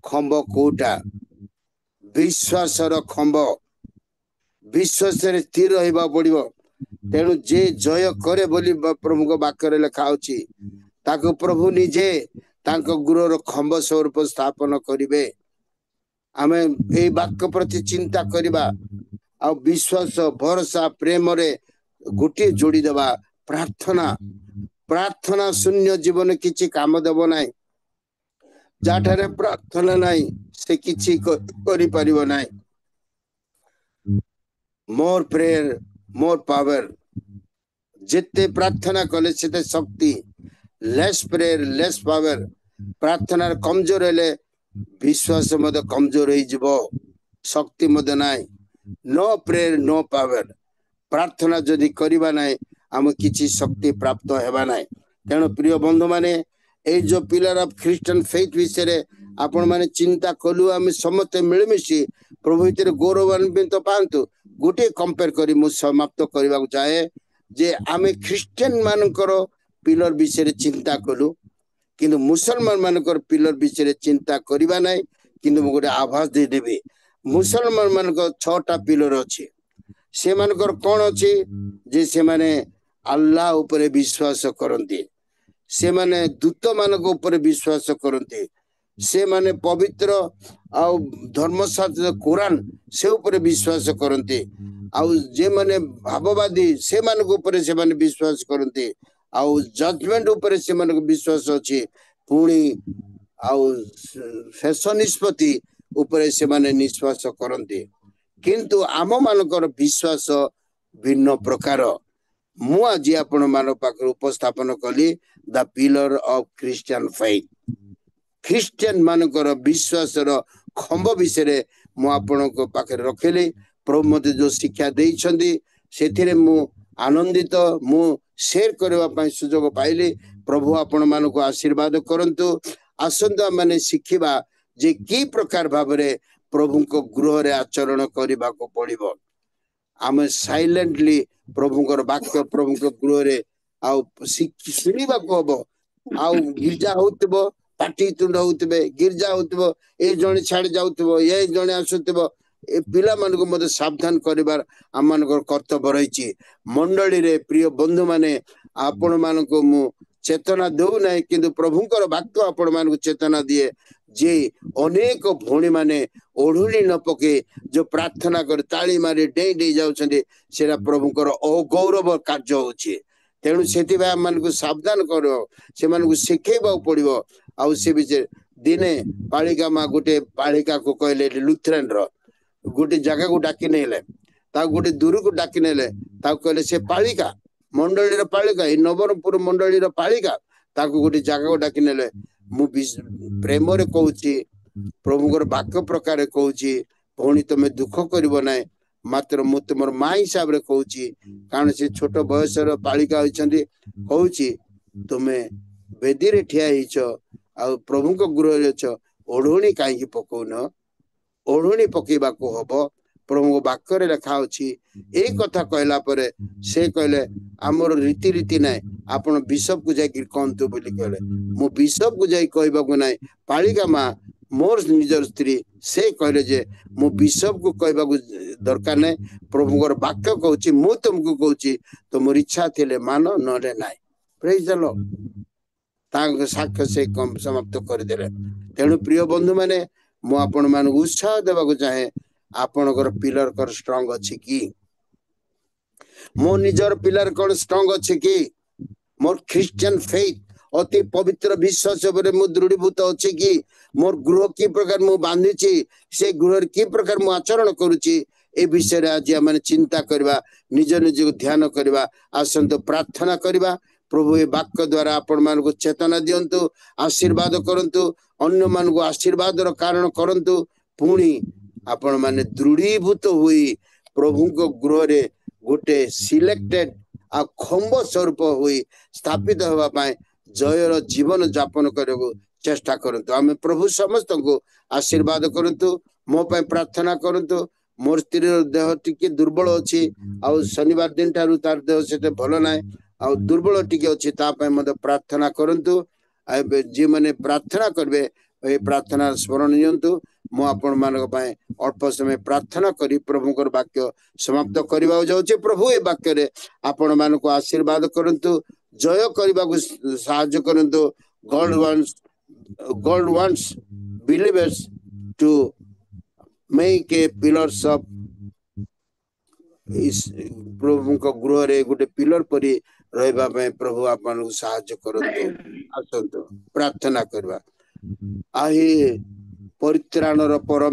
खंब कोटा विश्वास रो खंब विश्वास रे स्थिर रहबा पड़िबो। तेणु जे जय करे बोली प्रभु को वाक्य लिखा अछि ताको प्रभु निजे ताको गुरु रो खंब स्वरूप स्थापन करिवे। आमे ए वाक्य प्रति चिंता करबा आ विश्वास भरोसा प्रेम रे गुटी जोड़ी देबा। प्रार्थना प्रार्थना शून्य जीवन किछि काम देबो नै। जाठारे प्रार्थना नाही से किछि करि परिबो नाही। मोर प्रेयर मोर पावर जिते प्रार्थना कले सेते शक्ति लेस प्रेयर लेस पावर। प्रार्थना कमजोर हेले विश्वास मद कमजोर होई जिवो शक्ति मद नाही। नो प्रेयर नो पावर प्रार्थना जदि करिबा नाही हम किछि शक्ति प्राप्त हेबा नाही। तेणु प्रिय बंधु माने ए जो पिलर ऑफ क्रिश्चियन फेथ विषय आपण माने चिंता कलु आम समस्त मिलमिशी प्रभु भीतर गौरवान्वित पांतु। गोटे कंपेयर करी मु समाप्त करबा को चाहे जे आमे क्रिश्चियन मानकर पिलर विषय चिंता कलु किंतु मुसलमान मानकर पिलर विषय चिंता करबा नाही। किंतु मु गोटे आभास दे देबे मुसलमान मानकर 6टा पिलर अछि। से मानकर कोन अछि जे से माने अल्लाह ऊपर विश्वास करंती से माने दूत मानक ऊपर विश्वास करते से माने पवित्र आ धर्मशास्त्र कुरान से ऊपर विश्वास करते आ जे माने भाववादी से मानक ऊपर से माने विश्वास करते आ जजमेंट ऊपर से मानक विश्वास अछि। पुणी आ शेष निष्पत्ति ऊपर से माने निश्वास करते किंतु आम मानकर विश्वास भिन्न प्रकार। मु आज आपण मान पाखर उपस्थापन कली the pillar of Christian faith Christian मानकर विश्वास रो खंब विषय मु आपण को पाखर रखली। प्रभु मते जो शिक्षा देइछंदी सेथिरे मु आनंदित मु शेयर करबा पई सुयोग पाइली। प्रभु आपण मान को आशीर्वाद करंतु। आसंता माने शिखिबा जे की प्रकार भाबरे प्रभु को गृह रे आचरण करबा को पड़िबो। आमे साइलेंटली प्रभुकर वाक्य प्रभुकर गृह रे आ सुनिबा को हबो। आ गिरजा होतबो पाटी तुंड होतबे गिरजा होतबो ए जणे छाड़ जाउतबो ए जणे आसुतबो ए पिला मन को मते सावधान करबार हम मन को कर्तव्य रहिछि। मंडली रे प्रिय बंधु माने आपण मान को मु चेतना देउ नै किंतु प्रभुकर वाक्य आपण मान को चेतना दिए जे अनेक भौणी माने ओढ़ुली न पके जो प्रार्थना कर ताली मारी डे डे जाउछन्ते सेरा प्रभुकर अगौरव कार्य होछि। तेणु से सावधान कर शिखेबा पड़ो आउ से विषय दिने पालिका माँ गोटे पालिका को कहले लुथेरान गोटे जगह को डाकी नेले गोटे दूर को डाकी नेले कहले से पालिका मंडली पालिका नवरंगपुर मंडली पालिका गोटे जगह को डाकी नेले मु प्रेम रे कहूची प्रभुଙ୍କର वाक्य प्रकार कहूची भौणी तुम दुख करिवो नाही मात्र मु तुम माँ हिसाब रे कहूची कारण से छोट बयसर पालिका होइछंदी कहूची तुमे वेदी रे ठिया हिच आ प्रभु को गृह रे छ ओढोणी काहे पकोन ओढोणी पकेबा को हबो प्रभु वाक्य रे लिखा अछि ए कथा कहला परे से कहले हमर रीति रीति नै आपण बिशप को जाय कहंतु बोली कहले मु बिशप को जाय कहबा को नै पालिका माँ मोर निजर स्त्री से कहले जे मु बिशप को कहबा को दरकार नै प्रभुगर वाक्य कहूची मु तुमको कहूची तुमर इच्छा थिले मान नले नै प्रेज द लॉर्ड तांग साक्ष्य से कम समाप्त कर देले तेणु प्रिय बंधु माने मु आपण मान उत्साह देबा को चाहे आपणकर पिलर कर स्ट्रांग अछि की मो निजर पिलर कर स्ट्रांग अछि की मोर क्रिश्चियन फेथ अति पवित्र विश्वास पर मु दृढ़ीभूत अछि की मोर गृह की प्रकार मु बांधिछि से गृह की प्रकार मु आचरण करूछि ए विषय आज माने चिंता करबा निज निज को ध्यान करबा आसंत प्रार्थना करबा प्रभु ए वाक्य द्वारा आपण मान को चेतना दियंतु आशीर्वाद करंतु अन्य मान को आशीर्वाद रो कारण करंतु पुणी आपण माने दृढ़ीभूत हुई प्रभु को गृह रे गोटे सिलेक्टेड आ खंब स्वरूप हुई स्थापित होबा पाए जयर जीवन यापन करबो चेष्टा करंतु आमे प्रभु समस्त को आशीर्वाद करंतु मो पाए प्रार्थना करंतु मोर स्त्री देह टिके दुर्बल अछि आ शनिवार दिन तारु तार देह सेते भलो नाय आ दुर्बल टिके अछि ता पाए मते प्रार्थना करंतु जे माने प्रार्थना करबे ए प्रार्थना स्मरण नियंतु मो आपण मानक पाए अल्प समय प्रार्थना करी प्रभुकर वाक्य समाप्त करबा जाउचे प्रभु ए वाक्य रे आपण मानको आशीर्वाद करंतु जय करबा को सहायता करंतु God wants believers to make a pillars of इस प्रभु को गृह रे गोटे पिलर परी रहबा पे प्रभु आपन सहायता करंतु आसंतु प्रार्थना करबा आही परित्राणर पर